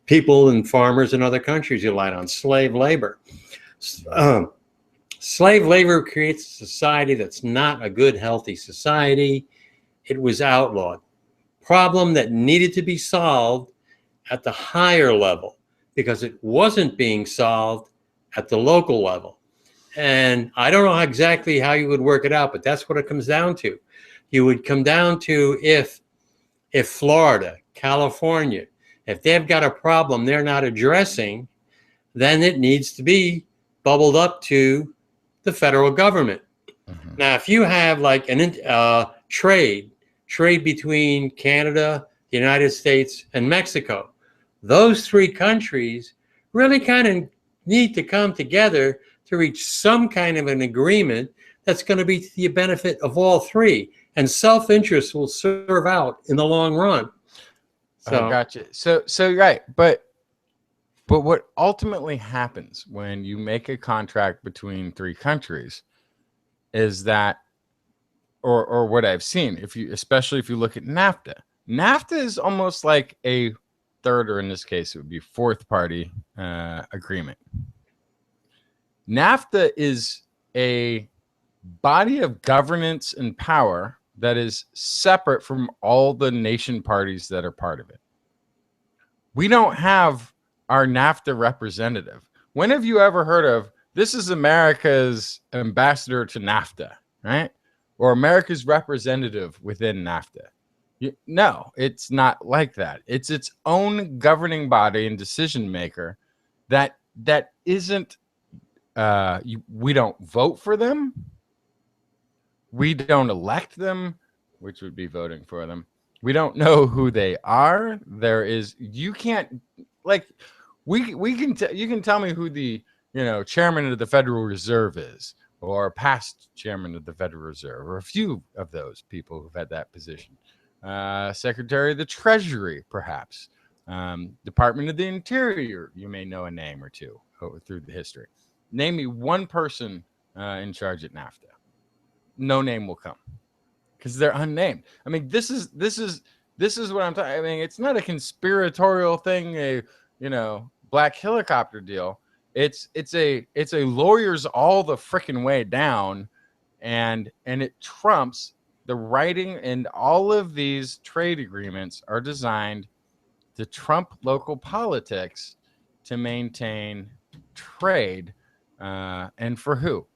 people and farmers in other countries relied on: slave labor. Slave labor creates a society that's not a good, healthy society. It was outlawed. Problem that needed to be solved at the higher level because it wasn't being solved at the local level. And I don't know exactly how you would work it out, but that's what it comes down to. You would come down to if Florida, California, if they've got a problem they're not addressing, then it needs to be bubbled up to the federal government. Now, if you have like an trade between Canada, the United States, and Mexico, those three countries really kind of need to come together to reach some kind of an agreement that's going to be to the benefit of all three, and self-interest will serve out in the long run.
So, gotcha. So right, but what ultimately happens when you make a contract between three countries is that, or what I've seen, especially if you look at NAFTA is almost like a third, or in this case, it would be fourth party agreement. NAFTA is a body of governance and power that is separate from all the nation parties that are part of it. We don't have our NAFTA representative. When have you ever heard of, this is America's ambassador to NAFTA, right? Or America's representative within NAFTA? No, it's not like that. It's its own governing body and decision maker that isn't, we don't vote for them. We don't elect them, which would be voting for them. We don't know who they are. You can't, like, you can tell me who the chairman of the Federal Reserve is, or past chairman of the Federal Reserve, or a few of those people who've had that position. Secretary of the Treasury, perhaps. Department of the Interior, you may know a name or two through the history. Name me one person in charge at NAFTA. No name will come because they're unnamed. I mean, this is what I'm talking. I mean, it's not a conspiratorial thing, a black helicopter deal. It's a lawyers all the freaking way down, and it trumps the writing. And all of these trade agreements are designed to trump local politics to maintain trade. And for who?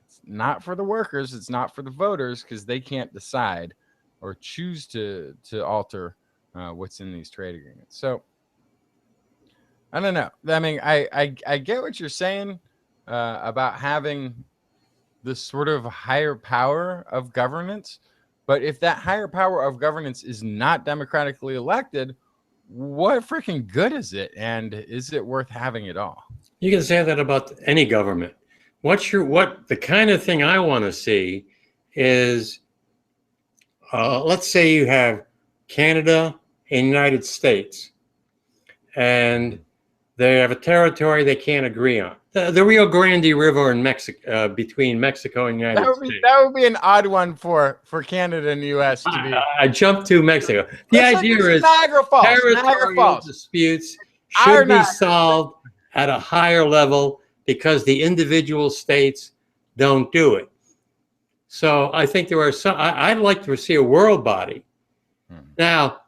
It's not for the workers. It's not for the voters, because they can't decide or choose to alter what's in these trade agreements. So I don't know. I mean, I get what you're saying about having this sort of higher power of governance. But if that higher power of governance is not democratically elected, what freaking good is it? And is it worth having at all?
You can say that about any government. The kind of thing I want to see is, let's say you have Canada and United States, and they have a territory they can't agree on. The Rio Grande River in Mexico, between Mexico and United States.
That would be an odd one for Canada and the U.S. to be.
I jumped to Mexico. The idea is
Niagara Falls.
territorial disputes should be solved at a higher level because the individual states don't do it. So I think there are some. I'd like to see a world body. Now,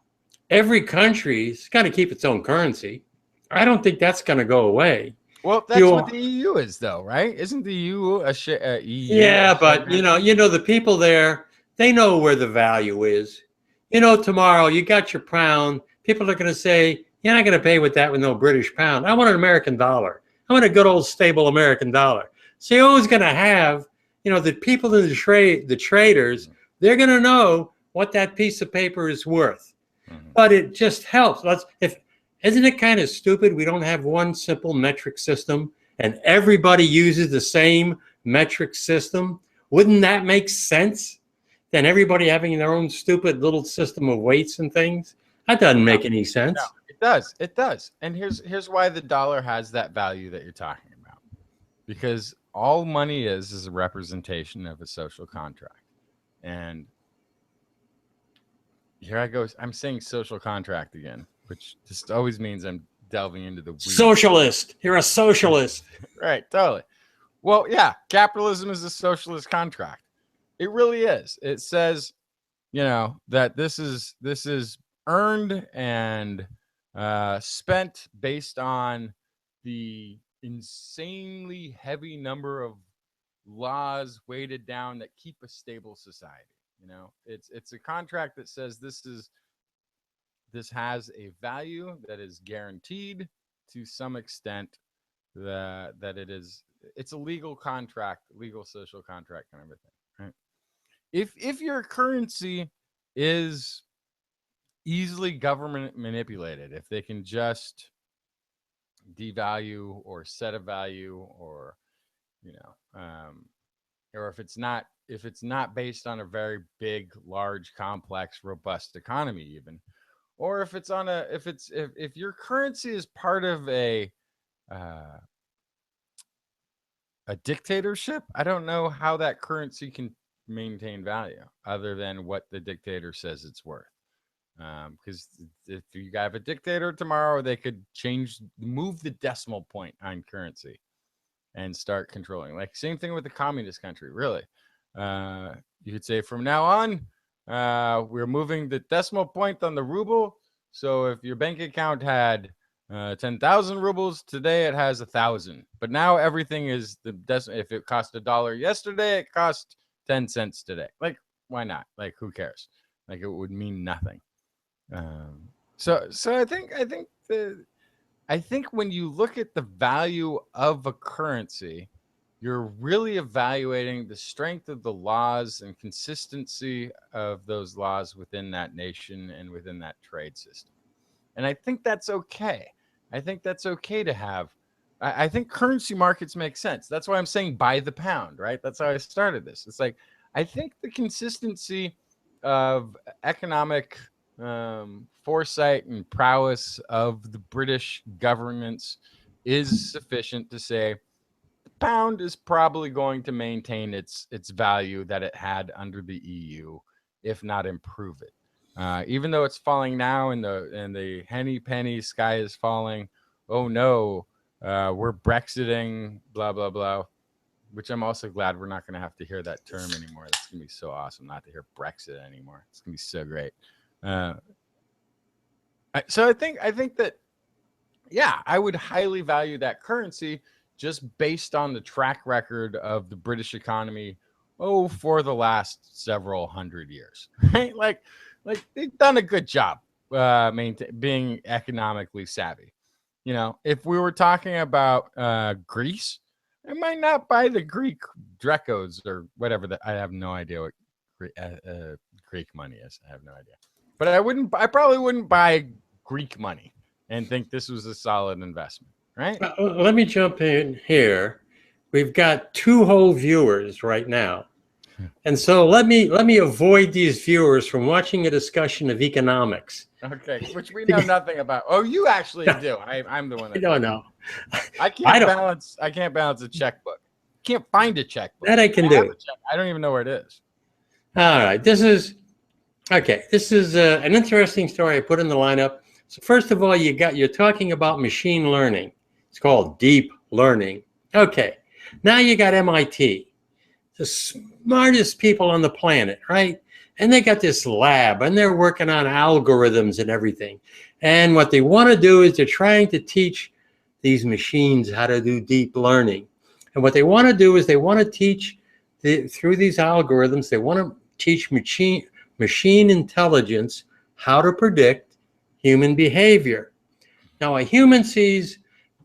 every country's got to keep its own currency. I don't think that's going to go away.
Well, that's what the EU is, though, right? Isn't the EU a EU?
Yeah, but you know, the people there, they know where the value is. You know, tomorrow you got your pound. People are going to say, "You're not going to pay with that with no British pound. I want an American dollar. I want a good old stable American dollar." So you're always going to have, you know, the people in the trade, the traders. They're going to know what that piece of paper is worth. But it just helps. Isn't it kind of stupid we don't have one simple metric system and everybody uses the same metric system? Wouldn't that make sense? Than everybody having their own stupid little system of weights and things? That doesn't make any sense.
No, it does. It does. And here's why the dollar has that value that you're talking about. Because all money is a representation of a social contract. And here I go. I'm saying social contract again, which just always means I'm delving into the weeds.
Socialist. You're a socialist.
Right, totally. Well, yeah, capitalism is a socialist contract. It really is. It says, you know, that this is earned and spent based on the insanely heavy number of laws weighted down that keep a stable society. You know, it's a contract that says this has a value that is guaranteed to some extent, that it's a legal contract, legal social contract kind of a thing, right? If your currency is easily government manipulated, if they can just devalue or set a value, or you know, or if it's not based on a very big, large, complex, robust economy, even, or if your currency is part of a dictatorship, I don't know how that currency can maintain value other than what the dictator says it's worth. Because if you have a dictator tomorrow, they could move the decimal point on currency and start controlling. Like, same thing with the communist country, really. You could say from now on, we're moving the decimal point on the ruble. So if your bank account had 10,000 rubles, today it has 1,000. But now everything is if it cost $1 yesterday, it cost 10 cents today. Like, why not? Like, who cares? Like, it would mean nothing. So I think when you look at the value of a currency, you're really evaluating the strength of the laws and consistency of those laws within that nation and within that trade system. And I think that's okay. I think that's okay to have. I think currency markets make sense. That's why I'm saying buy the pound, right? That's how I started this. It's like, I think the consistency of economic foresight and prowess of the British governments is sufficient to say the pound is probably going to maintain its value that it had under the EU, if not improve it. Even though it's falling now and the henny penny sky is falling, oh no, we're Brexiting, blah, blah, blah, which I'm also glad we're not going to have to hear that term anymore. That's going to be so awesome not to hear Brexit anymore. It's going to be so great. So I think that, yeah, I would highly value that currency just based on the track record of the British economy, for the last several hundred years, right? Like they've done a good job being economically savvy. You know, if we were talking about Greece, I might not buy the Greek Drecos or whatever. That I have no idea what Greek money is. I have no idea. But I probably wouldn't buy Greek money and think this was a solid investment, right?
Let me jump in here. We've got 2 whole viewers right now. And so let me avoid these viewers from watching a discussion of economics.
Okay, which we know nothing about. Oh, you actually do. I'm the one that
don't know.
I can't balance a checkbook. Can't find a checkbook.
That I can do.
I don't even know where it is.
All right. This is an interesting story I put in the lineup. So first of all, you're talking about machine learning. It's called deep learning. Okay. Now you got MIT, the smartest people on the planet, right? And they got this lab and they're working on algorithms and everything. And what they want to do is they're trying to teach these machines how to do deep learning. And what they want to do is they want to teach through these algorithms, they want to teach machine intelligence how to predict human behavior. Now, a human sees,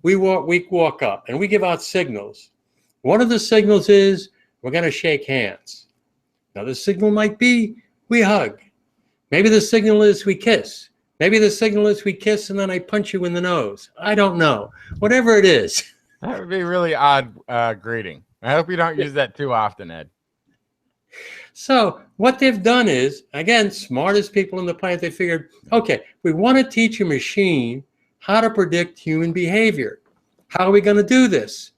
we walk up and we give out signals. One of the signals is we're going to shake hands. Another signal might be we hug. Maybe the signal is we kiss. Maybe the signal is we kiss and then I punch you in the nose. I don't know. Whatever it is.
That would be a really odd greeting. I hope you don't use that too often, Ed.
So what they've done is, again, smartest people on the planet, they figured, okay, we want to teach a machine how to predict human behavior. How are we going to do this?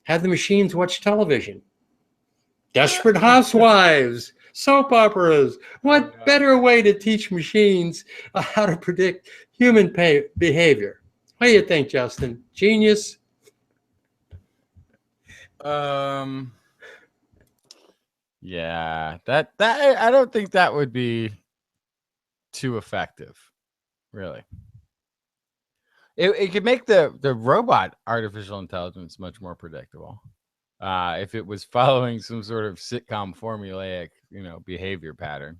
Have the machines watch television. Desperate Housewives, soap operas. What better way to teach machines how to predict human behavior? What do you think, Justin? Genius?
Yeah, that I don't think that would be too effective, really. It could make the robot artificial intelligence much more predictable. If it was following some sort of sitcom formulaic, behavior pattern.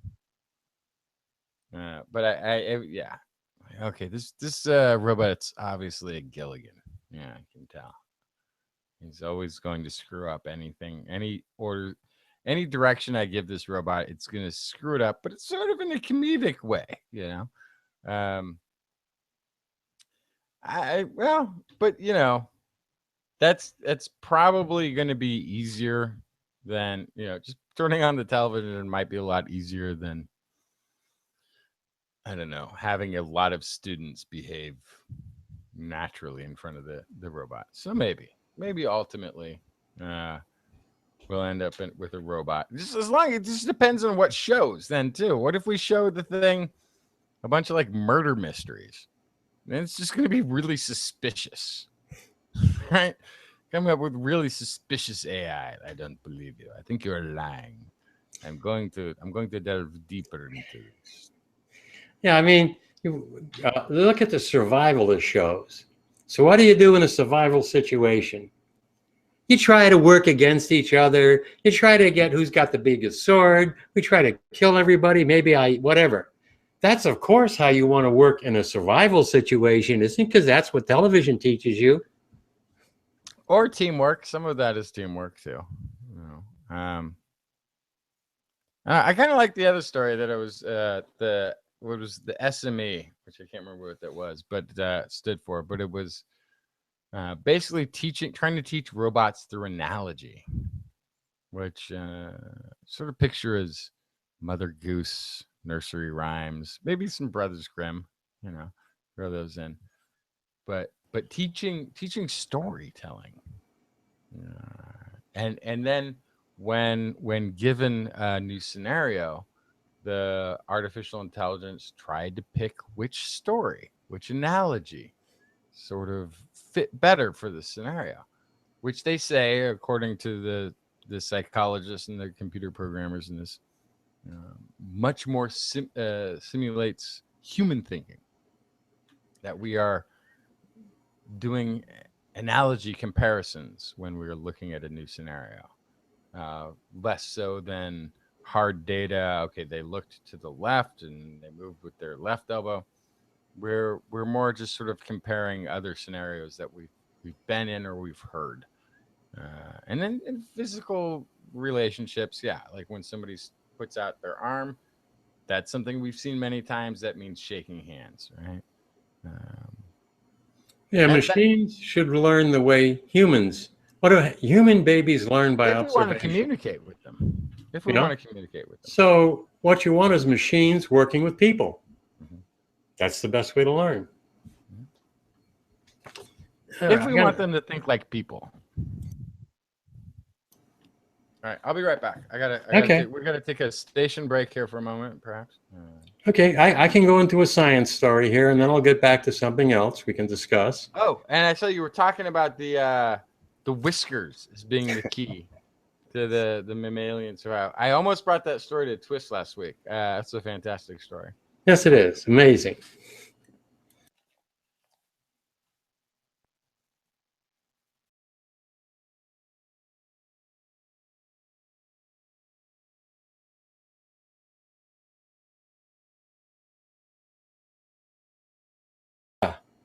But yeah. Okay, this robot's obviously a Gilligan. Yeah, I can tell. He's always going to screw up anything, any direction I give this robot, it's going to screw it up, but it's sort of in a comedic way, that's probably going to be easier than, just turning on the television might be a lot easier than, I don't know, having a lot of students behave naturally in front of the robot. So maybe ultimately we'll end up with a robot. Just as long, it just depends on what shows then too. What if we show the thing a bunch of like murder mysteries? Then it's just going to be really suspicious, right? Coming up with really suspicious AI. I don't believe you. I think you're lying. I'm going to delve deeper into this.
Yeah, I mean, look at the survivalist shows. So what do you do in a survival situation? You try to work against each other. You try to get who's got the biggest sword. We try to kill everybody. Maybe whatever. That's, of course, how you want to work in a survival situation, isn't it? Because that's what television teaches you.
Or teamwork. Some of that is teamwork, too. I kind of like the other story that it was the SME, which I can't remember what that was, but stood for. But it was basically trying to teach robots through analogy, which sort of picture as Mother Goose, nursery rhymes, maybe some Brothers Grimm, throw those in. But teaching storytelling, and then when given a new scenario, the artificial intelligence tried to pick which story, which analogy sort of fit better for the scenario, which they say, according to the psychologists and the computer programmers in this, much more simulates human thinking, that we are doing analogy comparisons when we're looking at a new scenario, less so than hard data. Okay, they looked to the left and they moved with their left elbow. We're more just sort of comparing other scenarios that we've been in or we've heard. And then in physical relationships, yeah, like when somebody puts out their arm, that's something we've seen many times. That means shaking hands, right?
Yeah, machines should learn the way humans. What do human babies learn by
if we want to
observation?
communicate with them. If we
You know?
want to communicate with them.
So what you want is machines working with people.
Mhm.
That's the best way to learn.
If we want them to think like people. All right, I'll be right back. We're gonna take a station break here for a moment, perhaps.
Okay, I can go into a science story here, and then I'll get back to something else we can discuss.
Oh, and I saw you were talking about the whiskers as being the key to the mammalian survival. I almost brought that story to TWIS last week. That's a fantastic story.
Yes, it is. Amazing.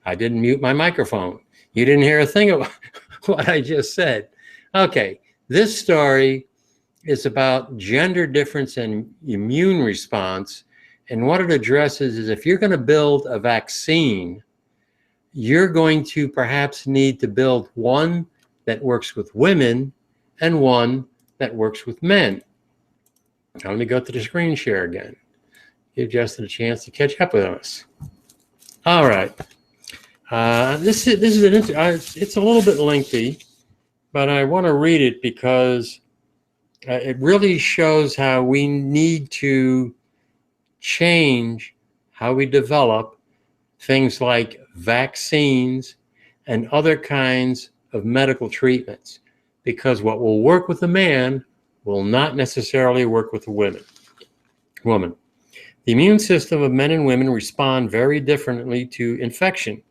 I didn't mute my microphone. You didn't hear a thing of what I just said. Okay, this story is about gender difference and immune response. And what it addresses is if you're going to build a vaccine, you're going to perhaps need to build one that works with women and one that works with men. Now let me go to the screen share again. Give Justin a chance to catch up with us. All right. This is it's a little bit lengthy, but I want to read it because it really shows how we need to change how we develop things like vaccines and other kinds of medical treatments, because what will work with a man will not necessarily work with a woman. The immune system of men and women respond very differently to infection,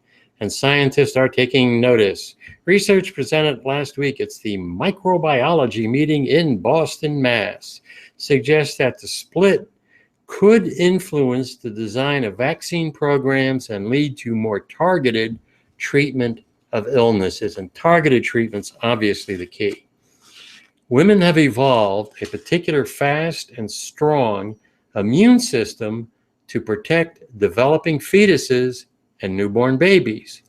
and scientists are taking notice. Research presented last week at the microbiology meeting in Boston, Mass. suggests that the split could influence the design of vaccine programs and lead to more targeted treatment of illnesses. And targeted treatment's obviously the key. Women have evolved a particular fast and strong immune system to protect developing fetuses and newborn babies,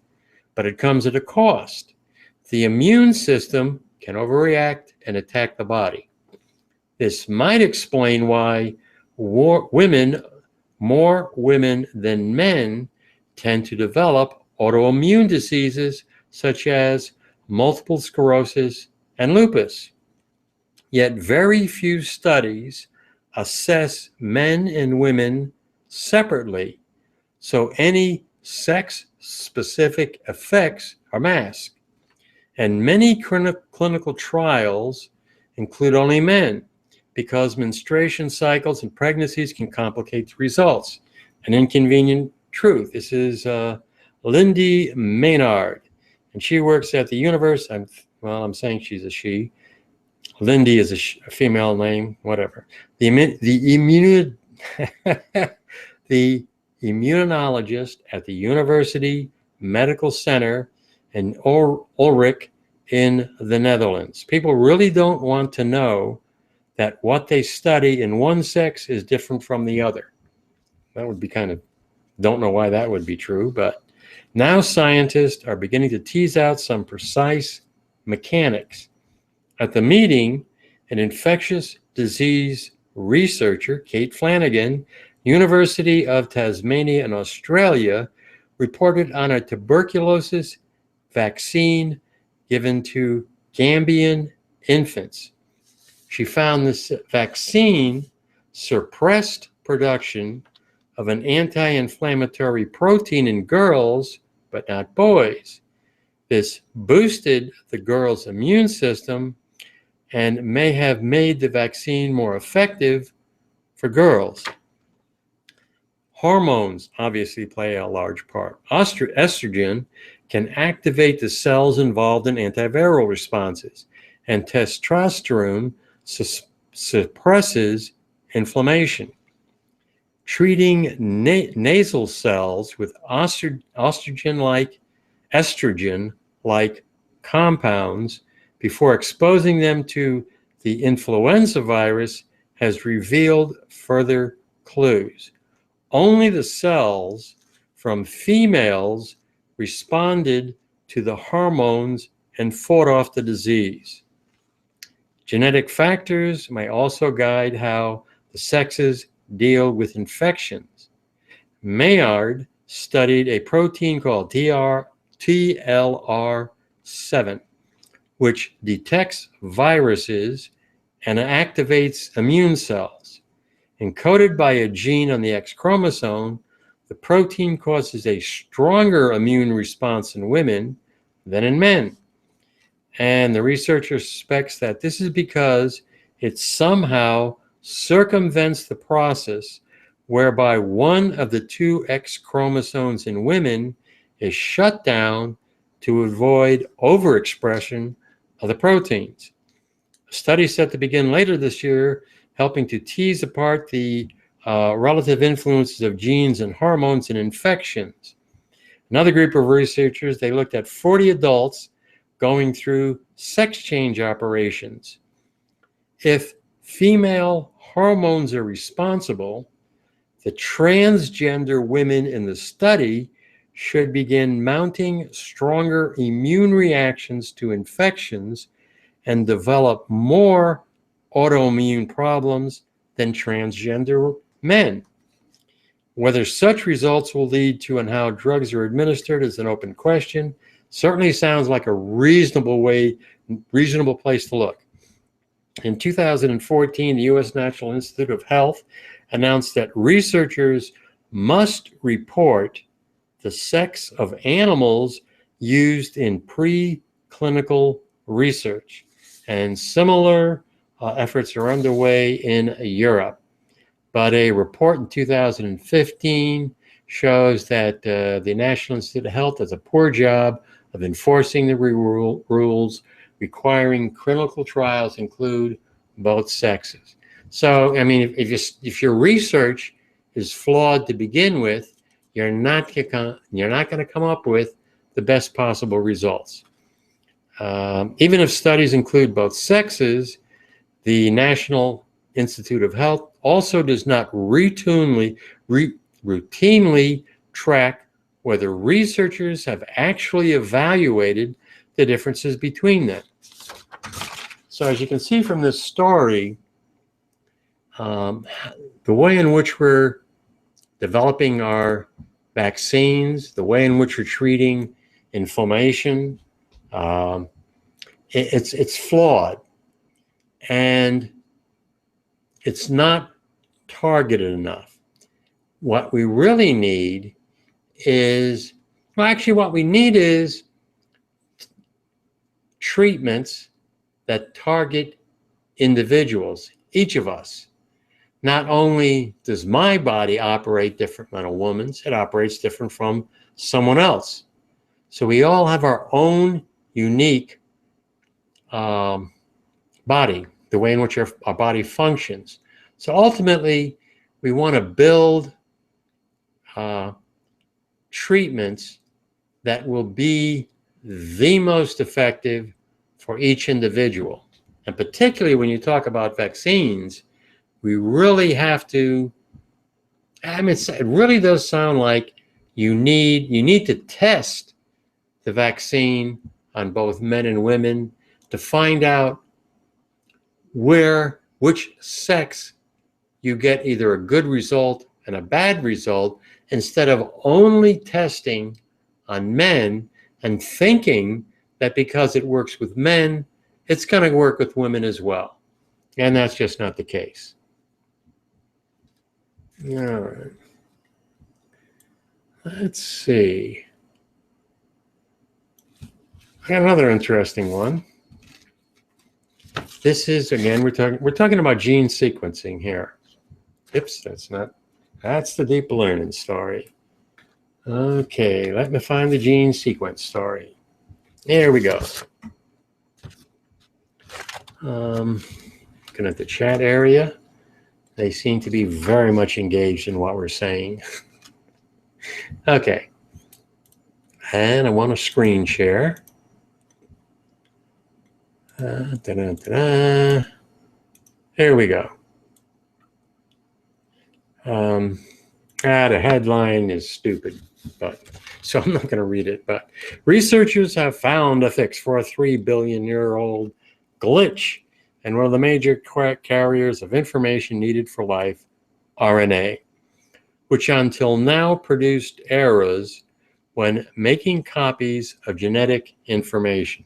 but it comes at a cost. The immune system can overreact and attack the body. This might explain why more women than men tend to develop autoimmune diseases such as multiple sclerosis and lupus. Yet very few studies assess men and women separately, so any sex-specific effects are masked. And many clinical trials include only men, because menstruation cycles and pregnancies can complicate the results. An inconvenient truth. This is Lindy Maynard, and she works at the University. I'm saying she's a she. Lindy is a female name, whatever. The immunologist at the University Medical Center in Ulrich in the Netherlands. People really don't want to know that what they study in one sex is different from the other. That would be don't know why that would be true, but now scientists are beginning to tease out some precise mechanics. At the meeting, an infectious disease researcher, Kate Flanagan, University of Tasmania in Australia, reported on a tuberculosis vaccine given to Gambian infants. She found this vaccine suppressed production of an anti-inflammatory protein in girls, but not boys. This boosted the girls' immune system and may have made the vaccine more effective for girls. Hormones obviously play a large part. Estrogen can activate the cells involved in antiviral responses, and testosterone suppresses inflammation. Treating nasal cells with estrogen-like compounds before exposing them to the influenza virus has revealed further clues. Only the cells from females responded to the hormones and fought off the disease. Genetic factors may also guide how the sexes deal with infections. Maillard studied a protein called TLR7, which detects viruses and activates immune cells. Encoded by a gene on the X chromosome, the protein causes a stronger immune response in women than in men. And the researcher suspects that this is because it somehow circumvents the process whereby one of the two X chromosomes in women is shut down to avoid overexpression of the proteins. A study set to begin later this year, helping to tease apart the relative influences of genes and hormones in infections. Another group of researchers, they looked at 40 adults going through sex change operations. If female hormones are responsible, the transgender women in the study should begin mounting stronger immune reactions to infections and develop more autoimmune problems than transgender men. Whether such results will lead to and how drugs are administered is an open question. Certainly sounds like a reasonable place to look. In 2014, the U.S. National Institute of Health announced that researchers must report the sex of animals used in preclinical research. And similar efforts are underway in Europe. But a report in 2015 shows that the National Institute of Health does a poor job of enforcing the rules requiring clinical trials include both sexes. So, I mean, if your research is flawed to begin with, you're not going to come up with the best possible results. Even if studies include both sexes, the National Institute of Health also does not routinely track whether researchers have actually evaluated the differences between them. So as you can see from this story, the way in which we're developing our vaccines, the way in which we're treating inflammation, it's flawed, and it's not targeted enough. What we really need is, well, actually what we need is treatments that target individuals, each of us. Not only does my body operate different than a woman's, it operates different from someone else. So we all have our own unique body, the way in which our body functions. So ultimately, we want to build treatments that will be the most effective for each individual. And particularly when you talk about vaccines, we really have to, I mean, it really does sound like you need to test the vaccine on both men and women to find out which sex you get either a good result and a bad result, instead of only testing on men and thinking that because it works with men, it's going to work with women as well. And that's just not the case. All right. Let's see. I got another interesting one. This is, again, we're talking about gene sequencing here. Oops, that's not That's the deep learning story. Okay, let me find the gene sequence story. There we go. Looking at the chat area, they seem to be very much engaged in what we're saying. Okay, and I want to screen share. There we go. The headline is stupid, but so I'm not going to read it. But researchers have found a fix for a 3 billion-year-old glitch in one of the major carriers of information needed for life, RNA, which until now produced errors when making copies of genetic information.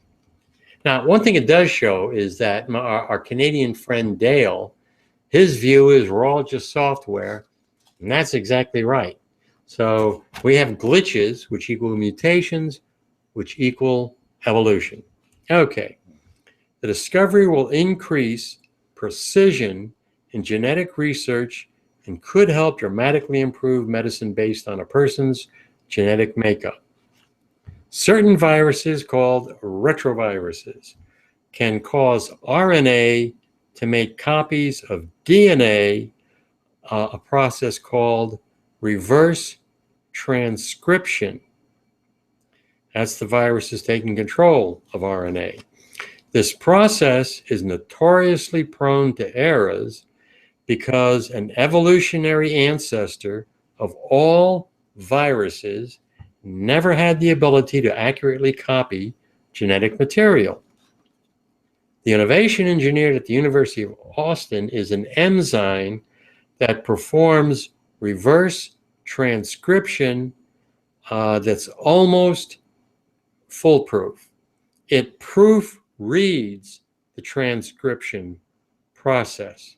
Now, one thing it does show is that our Canadian friend Dale, his view is we're all just software, and that's exactly right. So we have glitches, which equal mutations, which equal evolution. Okay. The discovery will increase precision in genetic research and could help dramatically improve medicine based on a person's genetic makeup. Certain viruses, called retroviruses, can cause RNA to make copies of DNA, a process called reverse transcription. That's the viruses taking control of RNA. This process is notoriously prone to errors because an evolutionary ancestor of all viruses never had the ability to accurately copy genetic material. The innovation engineered at the University of Austin is an enzyme that performs reverse transcription that's almost foolproof. It proofreads the transcription process,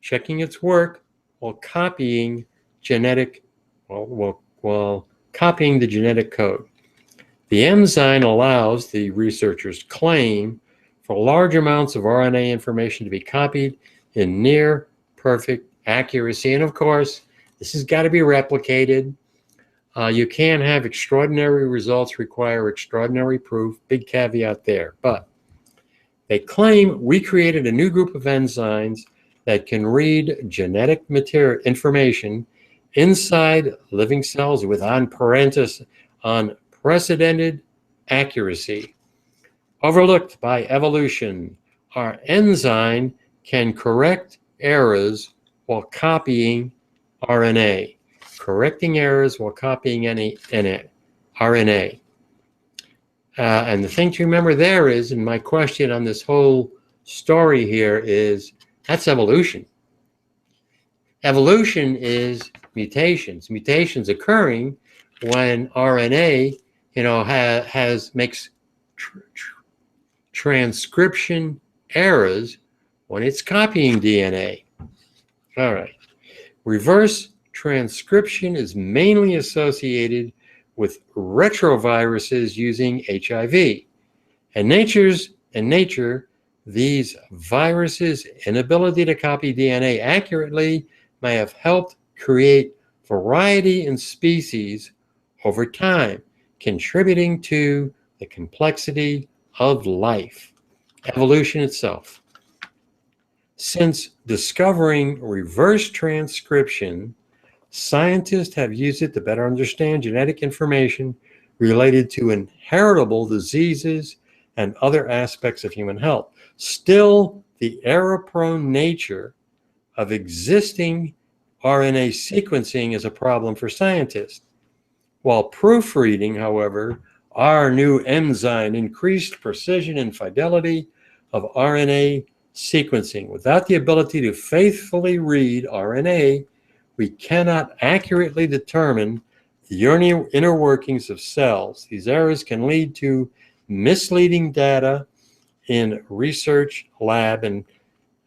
checking its work while copying while copying the genetic code. The enzyme allows, the researchers claim, for large amounts of RNA information to be copied in near perfect accuracy. And of course, this has got to be replicated. You can have extraordinary results require extraordinary proof. Big caveat there. But they claim we created a new group of enzymes that can read genetic material information inside living cells with unprecedented accuracy. Overlooked by evolution, our enzyme can correct errors while copying RNA. Correcting errors while copying any RNA. And the thing to remember there is, and my question on this whole story here is, that's evolution. Evolution is mutations. Mutations occurring when RNA, makes transcription errors when it's copying DNA. All right. Reverse transcription is mainly associated with retroviruses using HIV. In nature, these viruses' inability to copy DNA accurately may have helped create variety in species over time, contributing to the complexity of life, evolution itself. Since discovering reverse transcription, scientists have used it to better understand genetic information related to inheritable diseases and other aspects of human health. Still, the error-prone nature of existing RNA sequencing is a problem for scientists. While proofreading, however, our new enzyme increased precision and fidelity of RNA sequencing. Without the ability to faithfully read RNA, we cannot accurately determine the inner workings of cells. These errors can lead to misleading data in research lab and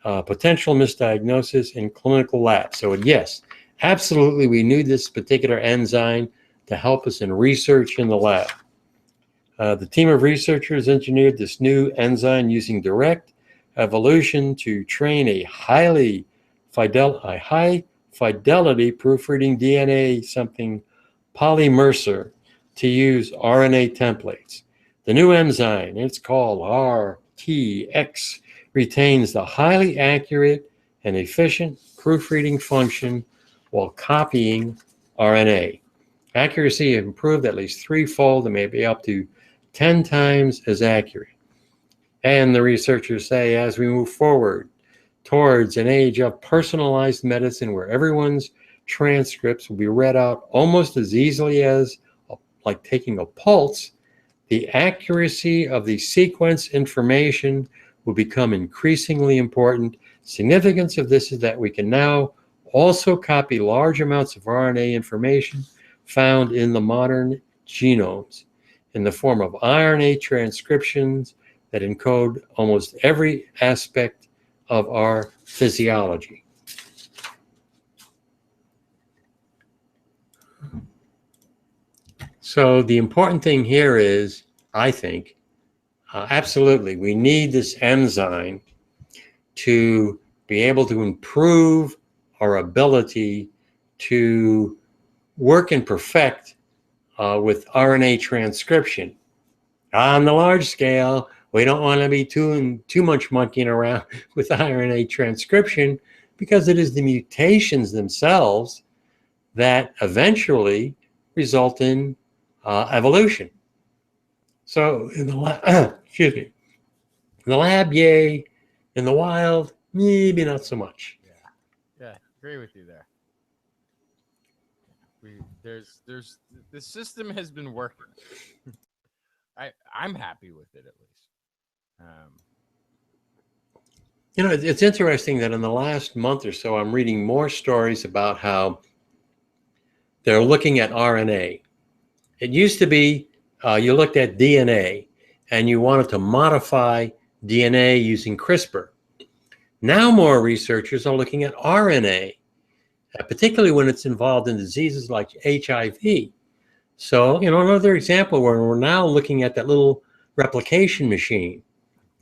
potential misdiagnosis in clinical labs. So yes, absolutely, we need this particular enzyme to help us in research in the lab. The team of researchers engineered this new enzyme using direct evolution to train a high fidelity proofreading DNA something polymercer to use RNA templates. The new enzyme, it's called RTX, retains the highly accurate and efficient proofreading function while copying RNA. Accuracy improved at least threefold and may be up to 10 times as accurate. And the researchers say as we move forward towards an age of personalized medicine where everyone's transcripts will be read out almost as easily as like taking a pulse, the accuracy of the sequence information will become increasingly important. Significance of this is that we can now also copy large amounts of RNA information found in the modern genomes in the form of RNA transcriptions that encode almost every aspect of our physiology. So the important thing here is, I think, absolutely, we need this enzyme to be able to improve our ability to work and perfect with RNA transcription. On the large scale, we don't want to be too much monkeying around with RNA transcription because it is the mutations themselves that eventually result in evolution. So in the lab, excuse me, in the lab, yay. In the wild, maybe not so much.
Yeah, agree with you there. There's the system has been working. I'm happy with it at least.
You know, it's interesting that in the last month or so, I'm reading more stories about how they're looking at RNA. It used to be you looked at DNA and you wanted to modify DNA using CRISPR. Now more researchers are looking at RNA, particularly when it's involved in diseases like HIV. So, you know, another example where we're now looking at that little replication machine,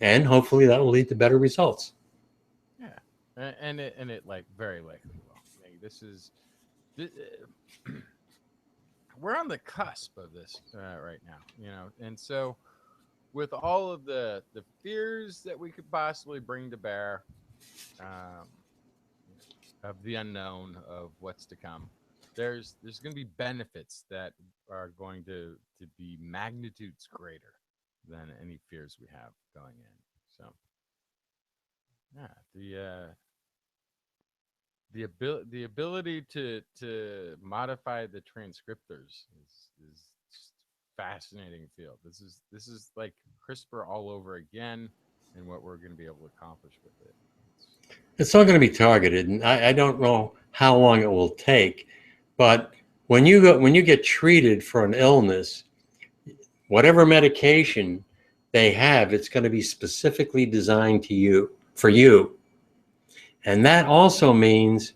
and hopefully that will lead to better results.
Yeah, and it like very likely will. Like, this is we're on the cusp of this right now, you know, and so with all of the fears that we could possibly bring to bear, um, of the unknown of what's to come, there's going to be benefits that are going to be magnitudes greater than any fears we have going in. So yeah, the ability to modify the transcriptors is just fascinating field. This is like CRISPR all over again, and what we're going to be able to accomplish with it.
It's all going to be targeted, and I don't know how long it will take, but when you get treated for an illness, whatever medication they have, it's going to be specifically designed to you for you. And that also means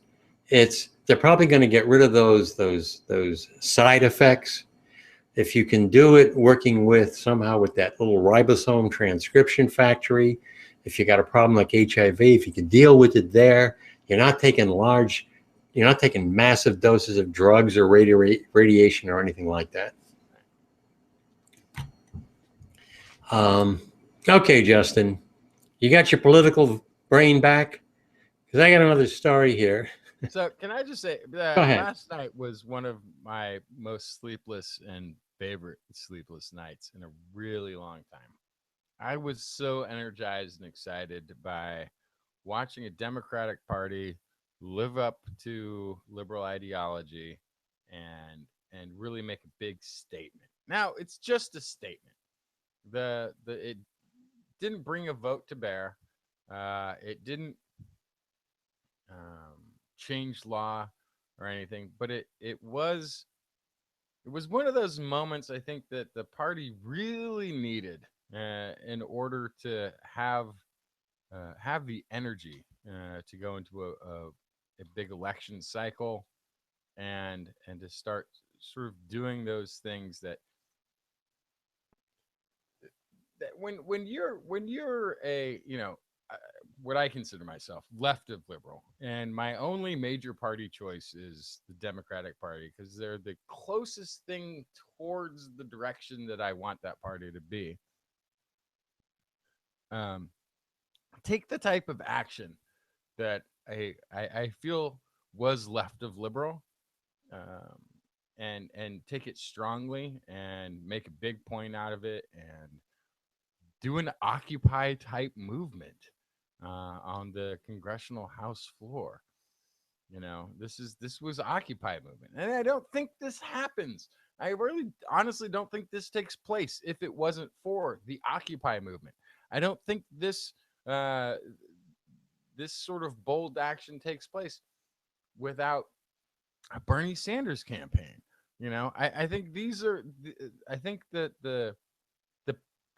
they're probably going to get rid of those side effects. If you can do it working with somehow with that little ribosome transcription factory, if you got a problem like HIV, if you can deal with it there, you're not taking massive doses of drugs or radiation or anything like that. Okay, Justin, you got your political brain back? Because I got another story here.
So can I just say that last night was one of my most sleepless and favorite sleepless nights in a really long time. I was so energized and excited by watching a Democratic Party live up to liberal ideology and really make a big statement. Now, it's just a statement. It didn't bring a vote to bear. It didn't change law or anything, but it was one of those moments I think that the party really needed in order to have the energy to go into a big election cycle and to start sort of doing those things that when you're a what I consider myself left of liberal, and my only major party choice is the Democratic Party because they're the closest thing towards the direction that I want that party to be. Um, take the type of action that I feel was left of liberal, um, and take it strongly and make a big point out of it and do an Occupy type movement on the congressional House floor. You know, this was Occupy movement, and I don't think this happens. I really, honestly, don't think this takes place if it wasn't for the Occupy movement. I don't think uh, this sort of bold action takes place without a Bernie Sanders campaign. You know, I think these are. I think that the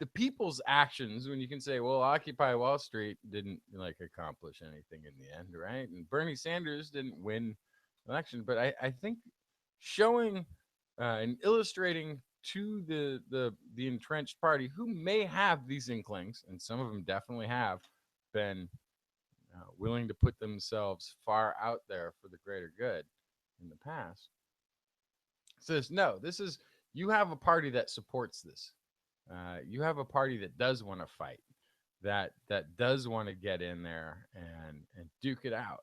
the people's actions, when you can say, well, Occupy Wall Street didn't like accomplish anything in the end, right? And Bernie Sanders didn't win election, but I think showing and illustrating to the entrenched party who may have these inklings, and some of them definitely have been willing to put themselves far out there for the greater good in the past, says no, this is, you have a party that supports this. You have a party that does want to fight, that does want to get in there and duke it out.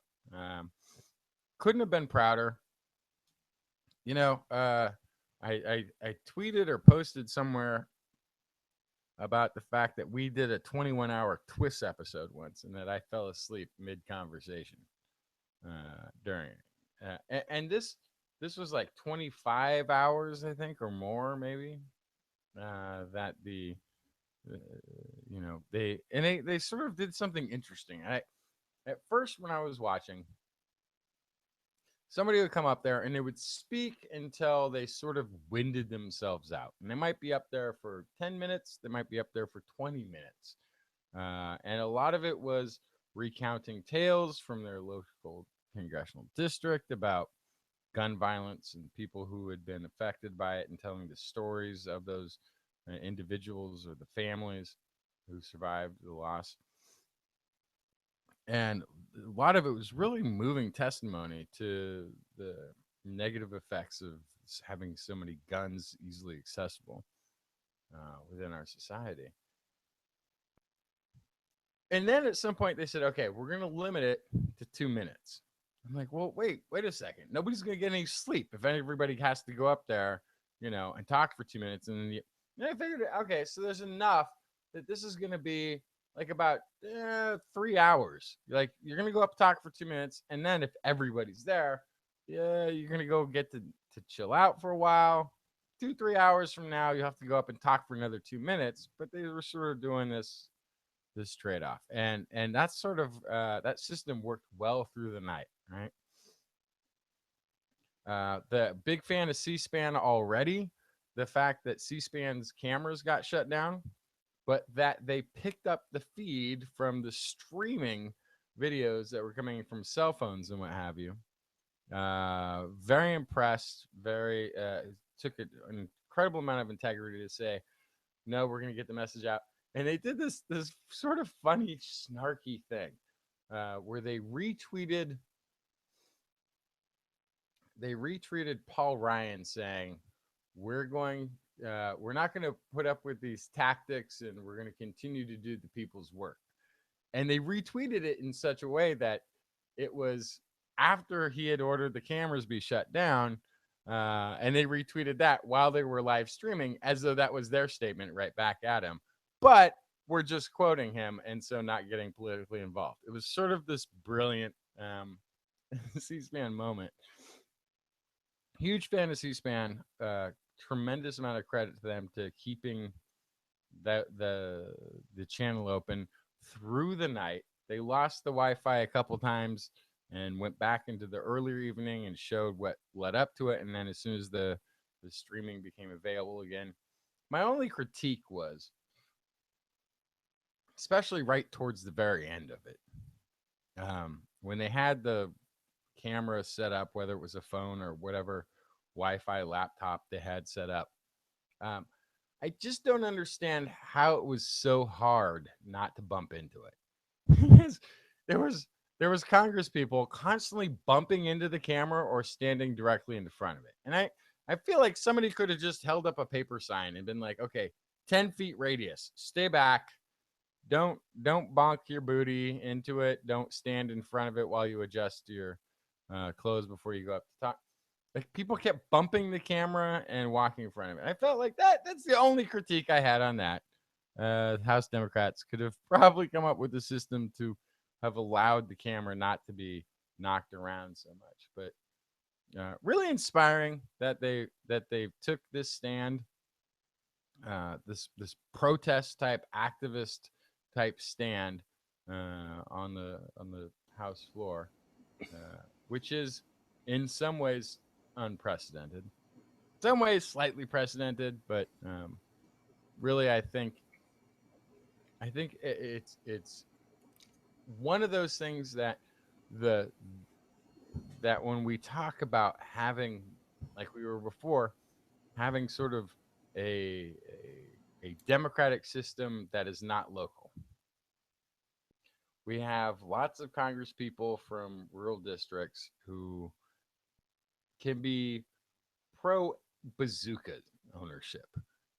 Couldn't have been prouder. You know, I tweeted or posted somewhere about the fact that we did a 21-hour TWIS episode once, and that I fell asleep mid conversation during it. And this was like 25 hours, I think, or more, maybe. That the you know, they sort of did something interesting. At first, when I was watching, somebody would come up there and they would speak until they sort of winded themselves out, and they might be up there for 10 minutes, they might be up there for 20 minutes, and a lot of it was recounting tales from their local congressional district about gun violence and people who had been affected by it, and telling the stories of those individuals or the families who survived the loss. And a lot of it was really moving testimony to the negative effects of having so many guns easily accessible within our society. And then at some point they said, okay, we're going to limit it to 2 minutes. I'm like, well, wait a second. Nobody's going to get any sleep if everybody has to go up there, you know, and talk for 2 minutes. And then I figured, okay, so there's enough that this is going to be like about 3 hours. You're going to go up, talk for 2 minutes. And then if everybody's there, yeah, you're going to go get to chill out for a while. 2-3 hours from now, you have to go up and talk for another 2 minutes. But they were sort of doing this trade-off, and that's sort of that system worked well through the night, right? The big fan of C-SPAN already. The fact that C-SPAN's cameras got shut down, but that they picked up the feed from the streaming videos that were coming from cell phones and what have you. Very impressed. Very took an incredible amount of integrity to say, no, we're going to get the message out. And they did this sort of funny, snarky thing where they retweeted Paul Ryan saying, we're not going to put up with these tactics, and we're going to continue to do the people's work. And they retweeted it in such a way that it was after he had ordered the cameras be shut down, and they retweeted that while they were live streaming, as though that was their statement right back at him. But we're just quoting him, and so not getting politically involved. It was sort of this brilliant C-SPAN moment. Huge fan of C-SPAN. Tremendous amount of credit to them to keeping the channel open through the night. They lost the Wi-Fi a couple times and went back into the earlier evening and showed what led up to it. And then as soon as the streaming became available again, my only critique was, especially right towards the very end of it, when they had the camera set up, whether it was a phone or whatever Wi-Fi laptop they had set up, I just don't understand how it was so hard not to bump into it. Because there was Congress people constantly bumping into the camera or standing directly in front of it. And I feel like somebody could have just held up a paper sign and been like, okay, 10 feet radius, stay back. Don't bonk your booty into it. Don't stand in front of it while you adjust your clothes before you go up to top. Like, people kept bumping the camera and walking in front of it. I felt like that's the only critique I had on that. House Democrats could have probably come up with a system to have allowed the camera not to be knocked around so much. But really inspiring that they took this stand, this protest type, activist type stand on the House floor, which is in some ways unprecedented, some ways slightly precedented, but really I think it's one of those things that when we talk about having, like we were before, having sort of a democratic system that is not local. We have lots of Congress people from rural districts who can be pro bazooka ownership,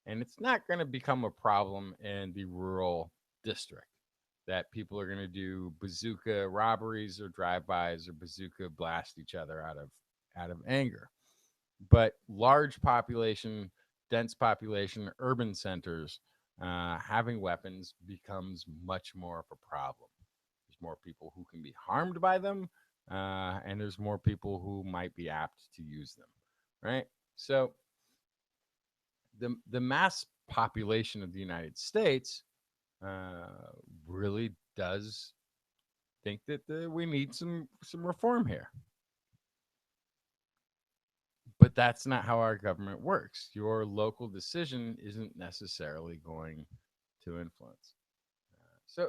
and it's not going to become a problem in the rural district that people are going to do bazooka robberies or drive-bys or bazooka blast each other out of anger. But large population, dense population, urban centers, having weapons becomes much more of a problem. There's more people who can be harmed by them, and there's more people who might be apt to use them, right? So the mass population of the United States really does think that we need some reform here. But that's not how our government works. Your local decision isn't necessarily going to influence.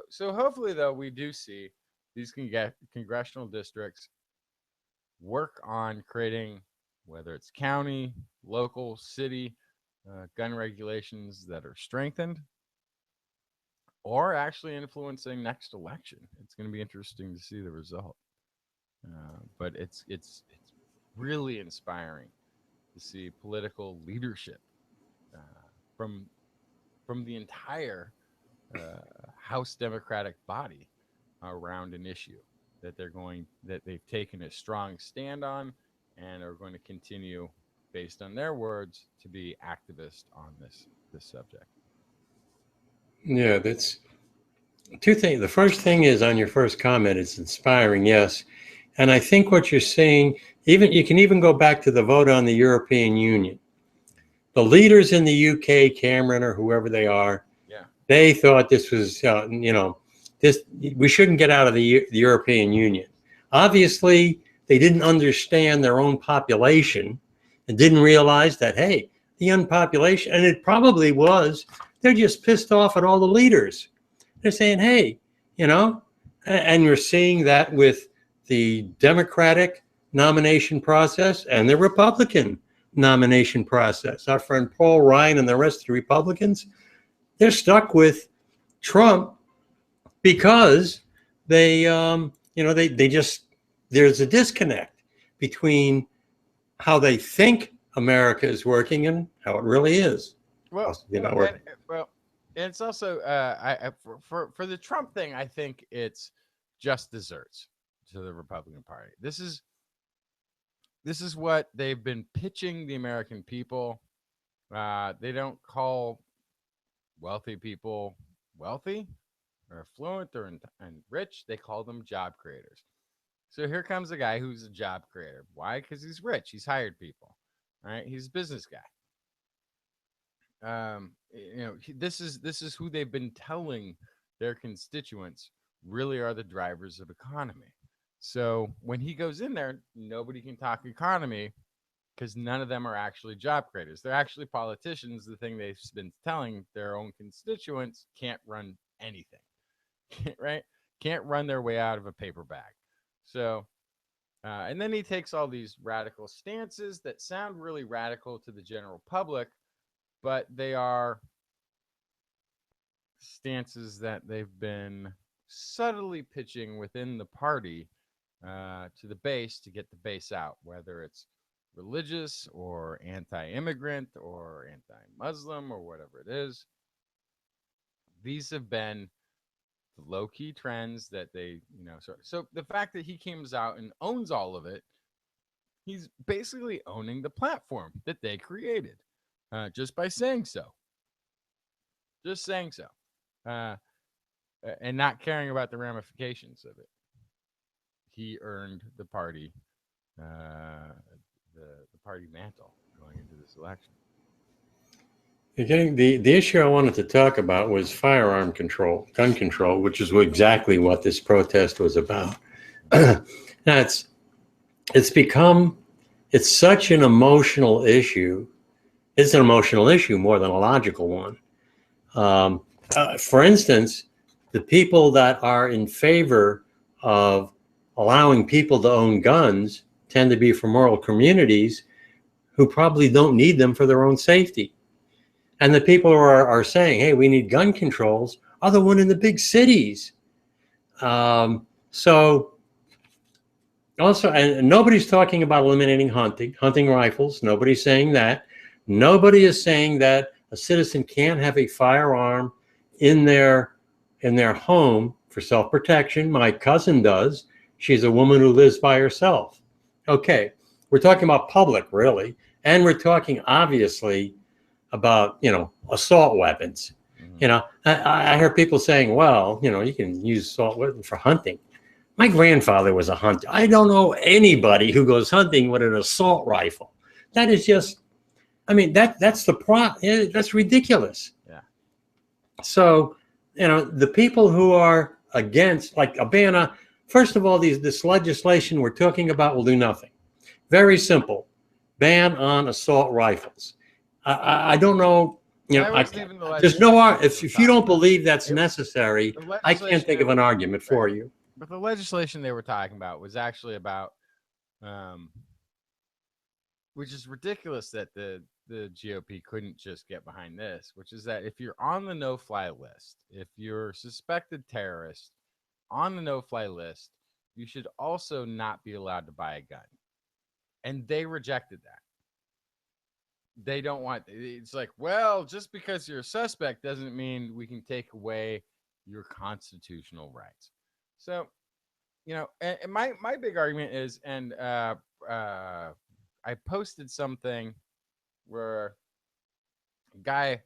So hopefully, though, we do see these congressional districts work on creating, whether it's county, local, city, gun regulations that are strengthened, or actually influencing next election. It's going to be interesting to see the result. But it's really inspiring to see political leadership from the entire House Democratic body around an issue that they've taken a strong stand on and are going to continue, based on their words, to be activist on this subject.
Yeah, that's two things. The first thing is, on your first comment, it's inspiring, yes. And I think what you're seeing, you can even go back to the vote on the European Union. The leaders in the UK, Cameron or whoever they are, they thought this was, we shouldn't get out of the European Union. Obviously, they didn't understand their own population and didn't realize that, hey, the young population, and it probably was, they're just pissed off at all the leaders. They're saying, hey, and you're seeing that with the Democratic nomination process and the Republican nomination process. Our friend Paul Ryan and the rest of the Republicans, they're stuck with Trump because they just, there's a disconnect between how they think America is working and how it really is.
Well, it's also for the Trump thing, I think it's just desserts to the Republican Party. This is what they've been pitching the American people. They don't call wealthy people wealthy or affluent or and rich. They call them job creators. So here comes a guy who's a job creator. Why? Because he's rich. He's hired people. Right? He's a business guy. This is who they've been telling their constituents really are the drivers of economy. So when he goes in there, nobody can talk economy because none of them are actually job creators. They're actually politicians. The thing they've been telling their own constituents can't run anything, right? Can't run their way out of a paper bag. So, and then he takes all these radical stances that sound really radical to the general public, but they are stances that they've been subtly pitching within the party to the base to get the base out, whether it's religious or anti-immigrant or anti-Muslim or whatever it is. These have been the low-key trends that they, so the fact that he comes out and owns all of it, he's basically owning the platform that they created just by saying so. Just saying so. And not caring about the ramifications of it. He earned the party, the party mantle going into this election.
You're getting the issue I wanted to talk about was firearm control, gun control, which is exactly what this protest was about. Now it's such an emotional issue. It's an emotional issue more than a logical one. For instance, the people that are in favor of allowing people to own guns tend to be from rural communities who probably don't need them for their own safety. And the people who are saying, hey, we need gun controls, are the one in the big cities. So also, and nobody's talking about eliminating hunting rifles. Nobody's saying that. Nobody is saying that a citizen can't have a firearm in their home for self-protection. My cousin does. She's a woman who lives by herself. Okay, we're talking about public, really. And we're talking, obviously, about, assault weapons. I hear people saying, well, you can use assault weapons for hunting. My grandfather was a hunter. I don't know anybody who goes hunting with an assault rifle. That is just, that's that's ridiculous.
Yeah.
So, the people who are against, like a ban on, first of all, this legislation we're talking about will do nothing. Very simple. Ban on assault rifles. I don't know. There's no, if you don't believe that's necessary, I can't think of an argument for you.
But the legislation they were talking about was actually about, which is ridiculous that the GOP couldn't just get behind this, which is that if you're on the no-fly list, if you're a suspected terrorist on the no-fly list, you should also not be allowed to buy a gun. And they rejected that. They don't want, it's like, well, just because you're a suspect doesn't mean we can take away your constitutional rights. So, and my big argument is, and I posted something where a guy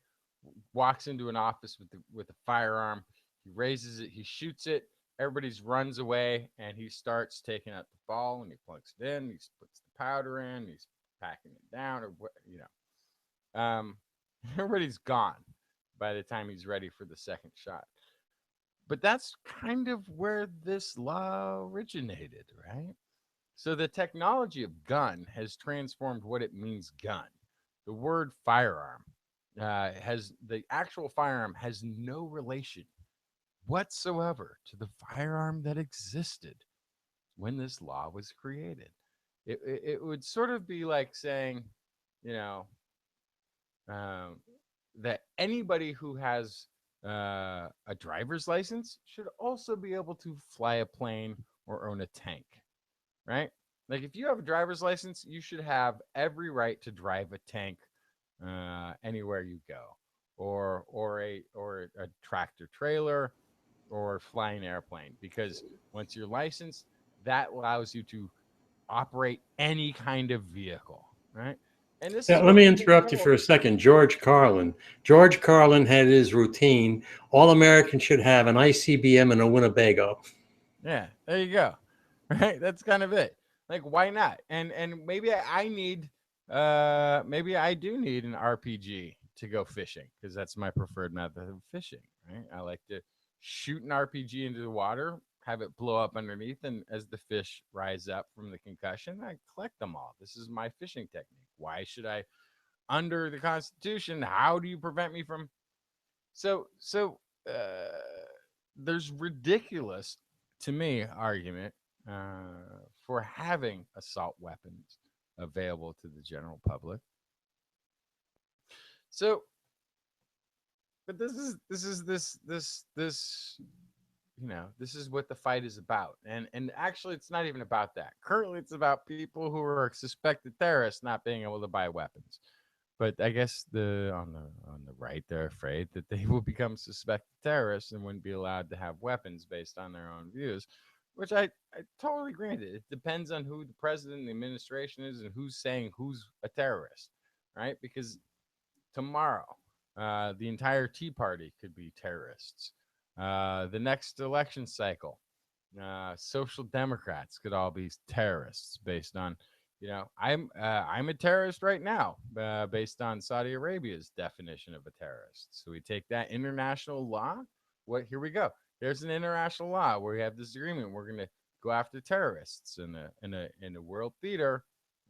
walks into an office with a firearm, he raises it, he shoots it, everybody runs away, and he starts taking out the ball and he plugs it in, he puts the powder in, he's packing it down, or what, everybody's gone by the time he's ready for the second shot. But that's kind of where this law originated, right? So the technology of gun has transformed what it means gun. The word firearm the actual firearm has no relation whatsoever to the firearm that existed when this law was created. It would sort of be like saying, that anybody who has a driver's license should also be able to fly a plane or own a tank, right? Like if you have a driver's license, you should have every right to drive a tank anywhere you go, or a tractor trailer, or fly an airplane, because once you're licensed, that allows you to operate any kind of vehicle, right? And this is
let me interrupt you for a second. George Carlin had his routine. All Americans should have an ICBM and a Winnebago.
Yeah, there you go. Right, that's kind of it. Like, why not? And maybe I need, maybe I do need an RPG to go fishing, because that's my preferred method of fishing. Right, I like to shoot an RPG into the water, have it blow up underneath, and as the fish rise up from the concussion, I collect them all. This is my fishing technique. Why should I, under the Constitution, how do you prevent me from? So there's ridiculous, to me, argument for having assault weapons available to the general public. So, but this this is what the fight is about. And actually, it's not even about that. Currently, it's about people who are suspected terrorists not being able to buy weapons. But I guess on the right, they're afraid that they will become suspected terrorists and wouldn't be allowed to have weapons based on their own views, which I totally grant it. It depends on who the president and the administration is and who's saying who's a terrorist, right? Because tomorrow, the entire Tea Party could be terrorists. The next election cycle, social democrats could all be terrorists based on, I'm a terrorist right now, based on Saudi Arabia's definition of a terrorist. So we take that international law. Here we go. There's an international law where we have this agreement. We're going to go after terrorists in a world theater.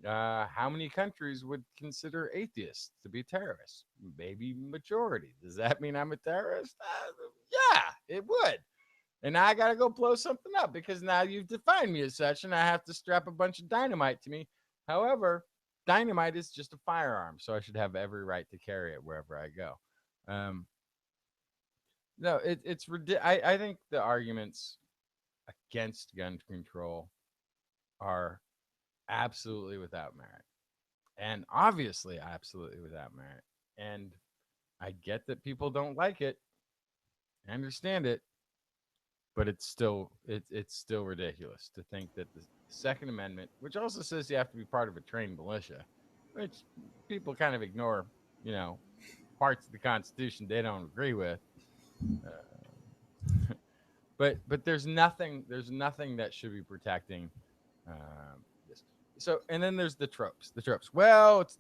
How many countries would consider atheists to be terrorists? Maybe majority. Does that mean I'm a terrorist? Yeah, it would. And now I got to go blow something up because now you've defined me as such, and I have to strap a bunch of dynamite to me. However, dynamite is just a firearm, so I should have every right to carry it wherever I go. No, it's ridiculous. I think the arguments against gun control are absolutely without merit, and obviously absolutely without merit. And I get that people don't like it. I understand it, but it's still ridiculous to think that the Second Amendment, which also says you have to be part of a trained militia, which people kind of ignore, parts of the Constitution they don't agree with. But there's nothing that should be protecting this. So, and then there's the tropes. Well, it's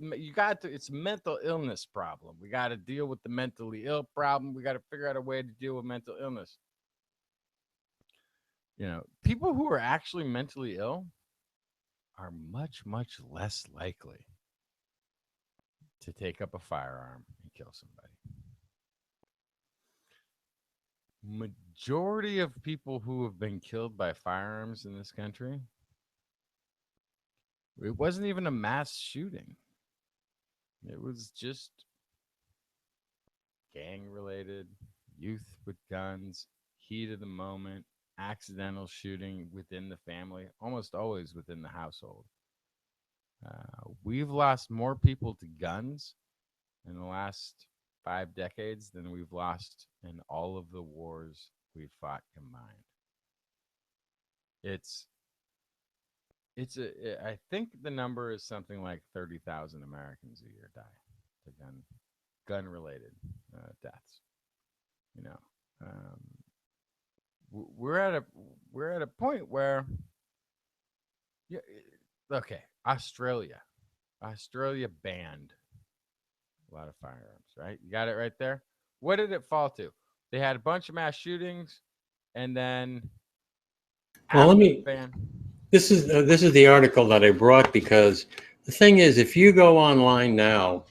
a mental illness problem. We got to deal with the mentally ill problem. We got to figure out a way to deal with mental illness. People who are actually mentally ill are much, much less likely to take up a firearm and kill somebody. Majority of people who have been killed by firearms in this country, it wasn't even a mass shooting. It was just gang related, youth with guns, heat of the moment, accidental shooting within the family, almost always within the household. We've lost more people to guns in the last 5 decades than we've lost in all of the wars we've fought combined. I think the number is something like 30,000 Americans a year die to gun related deaths. We're at a point where, okay, Australia banned a lot of firearms, right? You got it right there. What did it fall to? They had a bunch of mass shootings, and then
this is the article that I brought, because the thing is, if you go online now,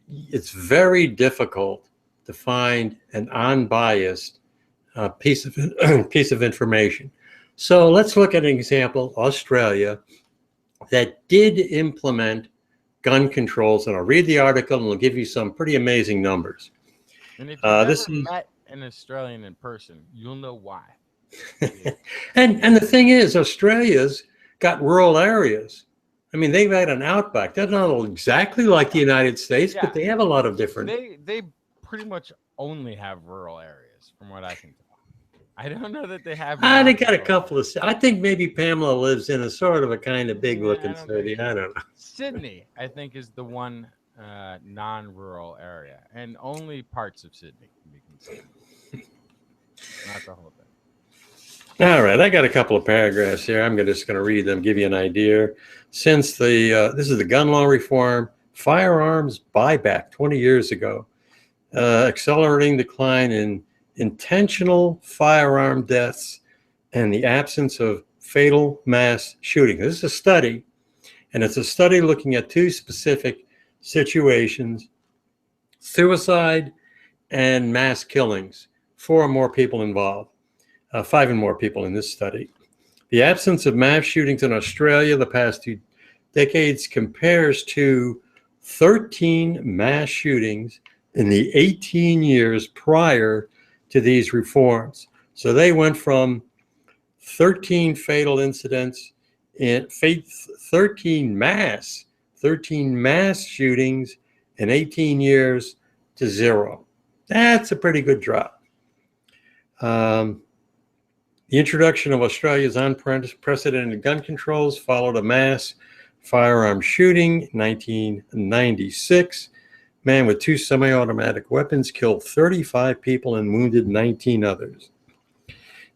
it's very difficult to find an unbiased piece of information. So let's look at an example, Australia, that did implement gun controls, and I'll read the article and I'll give you some pretty amazing numbers.
And if you've ever met an Australian in person, you'll know why.
and the thing is, Australia's got rural areas. I mean, they've had an outback. They're not exactly like the United States, but they have a lot of different.
They pretty much only have rural areas, from what I can tell. I don't know that they have.
They got a couple of. I think maybe Pamela lives in a sort of a kind of big looking city. I don't know.
Sydney, I think, is the one non-rural area, and only parts of Sydney can be considered. Not the whole thing.
All right, I got a couple of paragraphs here. I'm just going to read them, give you an idea. Since this is the gun law reform, firearms buyback 20 years ago, accelerating decline in intentional firearm deaths and the absence of fatal mass shooting. This is a study, and it's a study looking at 2 specific situations: suicide and mass killings. 4 or more people involved, 5 and more people in this study. The absence of mass shootings in Australia the past 2 decades compares to 13 mass shootings in the 18 years prior to these reforms. So they went from 13 fatal incidents in 13 mass shootings in 18 years to 0. That's a pretty good drop. The introduction of Australia's unprecedented gun controls followed a mass firearm shooting in 1996. Man with 2 semi-automatic weapons killed 35 people and wounded 19 others.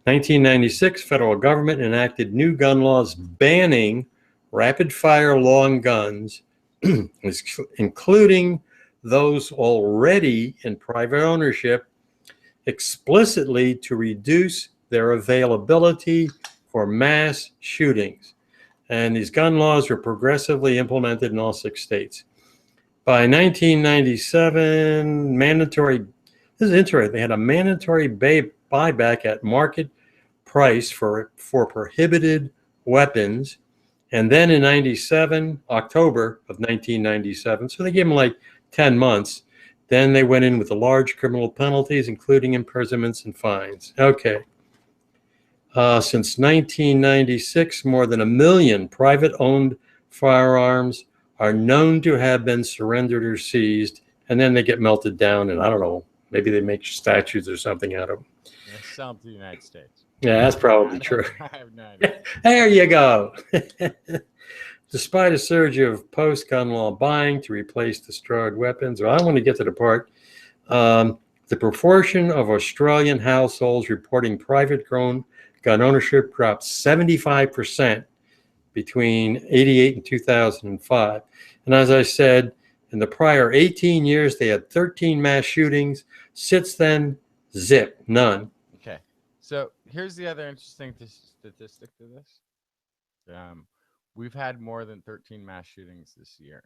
1996, federal government enacted new gun laws banning rapid-fire long guns, including those already in private ownership, explicitly to reduce their availability for mass shootings. And these gun laws were progressively implemented in all 6 states. By 1997, this is interesting, they had a mandatory buyback at market price for prohibited weapons. And then in 97, October of 1997, so they gave them like 10 months. Then they went in with the large criminal penalties, including imprisonments and fines. Okay. Since 1996, more than 1 million private-owned firearms are known to have been surrendered or seized, and then they get melted down, and I don't know, maybe they make statues or something out of them.
They sell them to the United States.
Yeah, that's probably true.
I have no idea.
There you go. Despite a surge of post-gun law buying to replace destroyed weapons, well, I want to get to the part. The proportion of Australian households reporting private gun ownership dropped 75% between 88 and 2005. And as I said, in the prior 18 years, they had 13 mass shootings. Since then, zip, none.
Okay. So here's the other interesting statistic to this. We've had more than 13 mass shootings this year.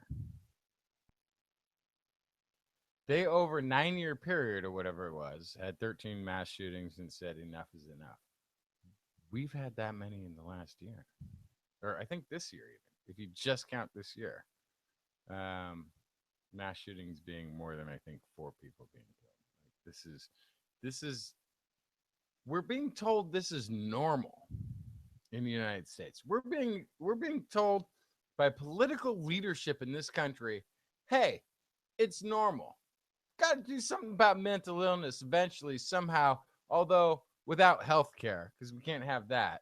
They, over a 9-year period or whatever it was, had 13 mass shootings and said enough is enough. We've had that many in the last year. Or I think this year even, if you just count this year. Mass shootings being more than, I think, 4 people being killed. This is we're being told this is normal in the United States. We're being told by political leadership in this country, hey, it's normal. Got to do something about mental illness eventually, somehow, although without health care, because we can't have that.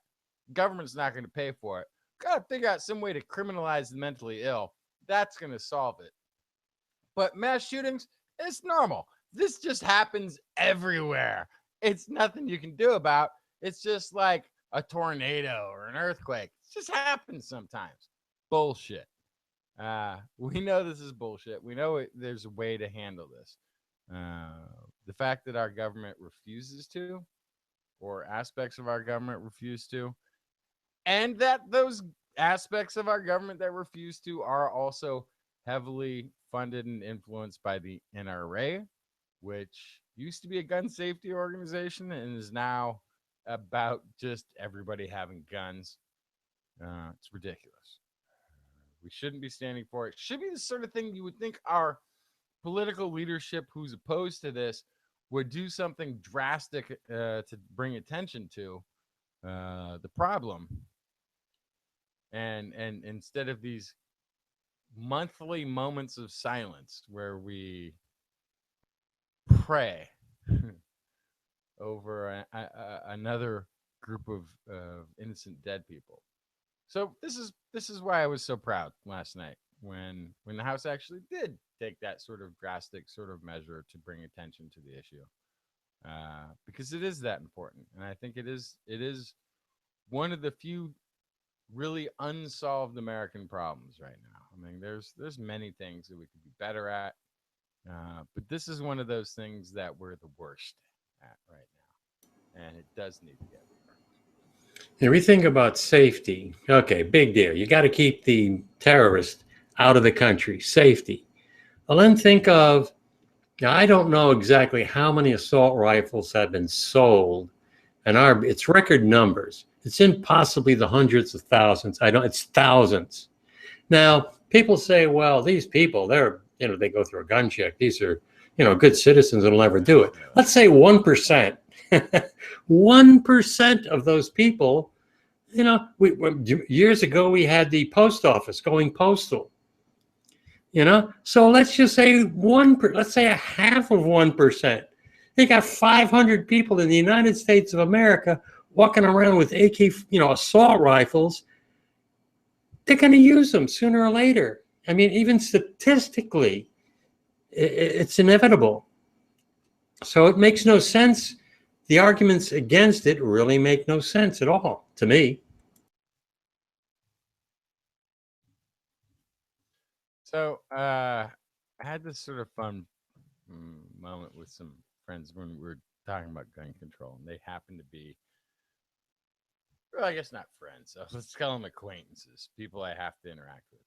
Government's not going to pay for it. Got to figure out some way to criminalize the mentally ill. That's going to solve it. But mass shootings, it's normal. This just happens everywhere. It's nothing you can do about. It's just like a tornado or an earthquake. It just happens sometimes. Bullshit. We know this is bullshit. We know there's a way to handle this. The fact that our government refuses to, or aspects of our government refuse to, and that those aspects of our government that refuse to are also heavily funded and influenced by the NRA, which used to be a gun safety organization and is now about just everybody having guns. It's ridiculous. We shouldn't be standing for it. It should be the sort of thing you would think our political leadership who's opposed to this would do something drastic to bring attention to the problem. And instead of these monthly moments of silence where we pray over another group of innocent dead people. So this is why I was so proud last night when the House actually did take that sort of drastic sort of measure to bring attention to the issue, because it is that important, and I think it is one of the few really unsolved American problems right now. I mean, there's many things that we could be better at, but this is one of those things that we're the worst at right now, and it does need to get better.
And we think about safety. Okay, big deal. You got to keep the terrorists out of the country. Safety. Well, then think of, now I don't know exactly how many assault rifles have been sold, and it's record numbers. It's in possibly the hundreds of thousands. It's thousands. Now, people say, well, these people, they go through a gun check. These are, good citizens that'll never do it. Let's say 1%. 1% of those people, you know, years ago we had the post office going postal. You know, so let's just say let's say a half of 1%. You got 500 people in the United States of America walking around with AK, you know, assault rifles. They're going to use them sooner or later. I mean, even statistically, it's inevitable. So it makes no sense. The arguments against it really make no sense at all to me.
So I had this sort of fun moment with some friends when we were talking about gun control, and they happened to be, well, I guess not friends. So let's call them acquaintances, people I have to interact with,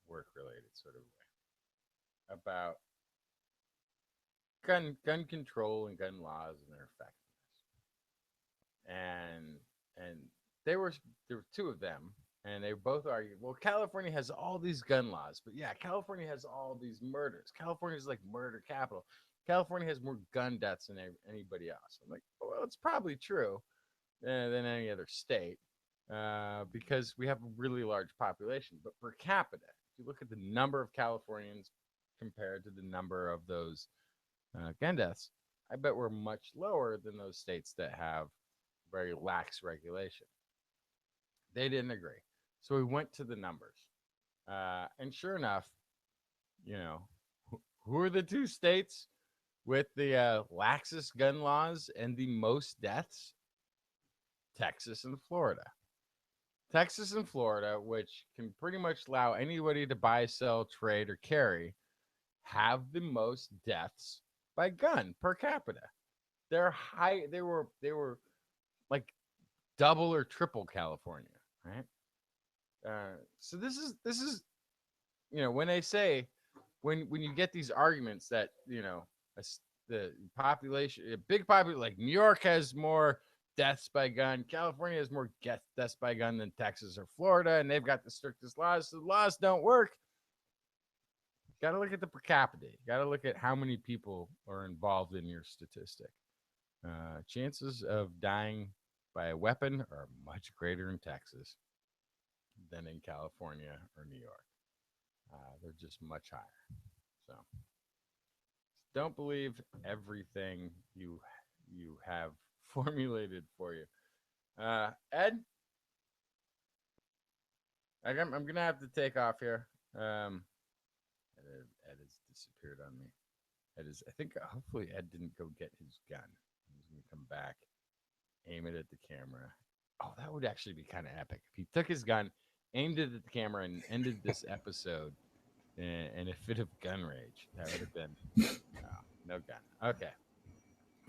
work-related sort of way, about gun control and gun laws and their effectiveness. And there were two of them, and they both argued, well, California has all these gun laws, but yeah, California has all these murders. California is like murder capital. California has more gun deaths than anybody else. I'm like, well, it's probably true than any other state because we have a really large population. But per capita, if you look at the number of Californians compared to the number of those gun deaths, I bet we're much lower than those states that have very lax regulation. They didn't agree. So we went to the numbers. And sure enough, you know, who are the two states with the laxest gun laws and the most deaths? Texas and Florida. Texas and Florida, which can pretty much allow anybody to buy, sell, trade, or carry, have the most deaths by gun per capita. They're high. They were like double or triple California, right? So this is, you know, when they say, when you get these arguments that, you know, the population, a big population, like New York has more deaths by gun, California has more deaths by gun than Texas or Florida, and they've got the strictest laws, so the laws don't work. Got to look at the per capita. You got to look at how many people are involved in your statistic. Chances of dying by a weapon are much greater in Texas than in California or New York. They're just much higher. So don't believe everything you have formulated for you. Ed, I'm gonna have to take off here. Ed has disappeared on me. I think hopefully Ed didn't go get his gun. He's gonna come back, aim it at the camera. Oh, that would actually be kind of epic if he took his gun, aimed it at the camera, and ended this episode in a fit of gun rage. That would have been no gun. Okay.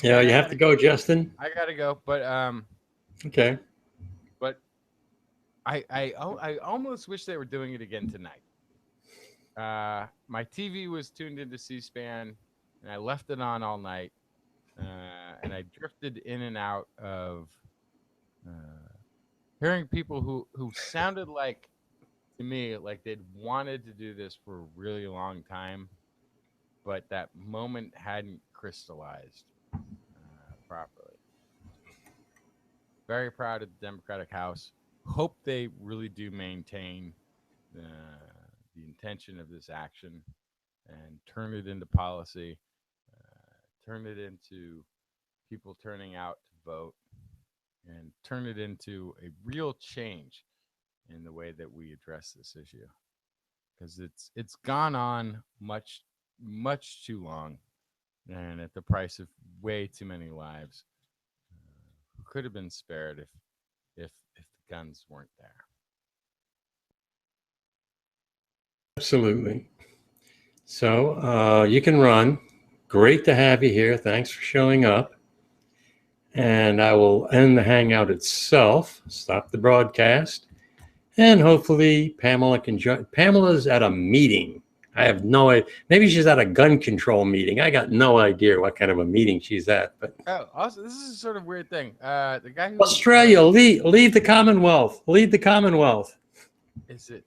Yeah, you have to go, Justin.
I gotta go, but
okay.
But I almost wish they were doing it again tonight. My TV was tuned into C-SPAN, and I left it on all night, and I drifted in and out of hearing people who sounded like, to me, like they'd wanted to do this for a really long time, but that moment hadn't crystallized properly. Very proud of the Democratic House. Hope they really do maintain the intention of this action and turn it into policy, turn it into people turning out to vote, and turn it into a real change in the way that we address this issue, because it's gone on much too long, and at the price of way too many lives who could have been spared if the guns weren't there.
Absolutely. So you can run. Great to have you here. Thanks for showing up. And I will end the Hangout itself, stop the broadcast, and hopefully Pamela can join. Pamela's at a meeting. I have no idea. Maybe she's at a gun control meeting. I got no idea what kind of a meeting she's at. But
also, this is a sort of weird thing. The guy who
Australia, leave the Commonwealth. Leave the Commonwealth.
Is it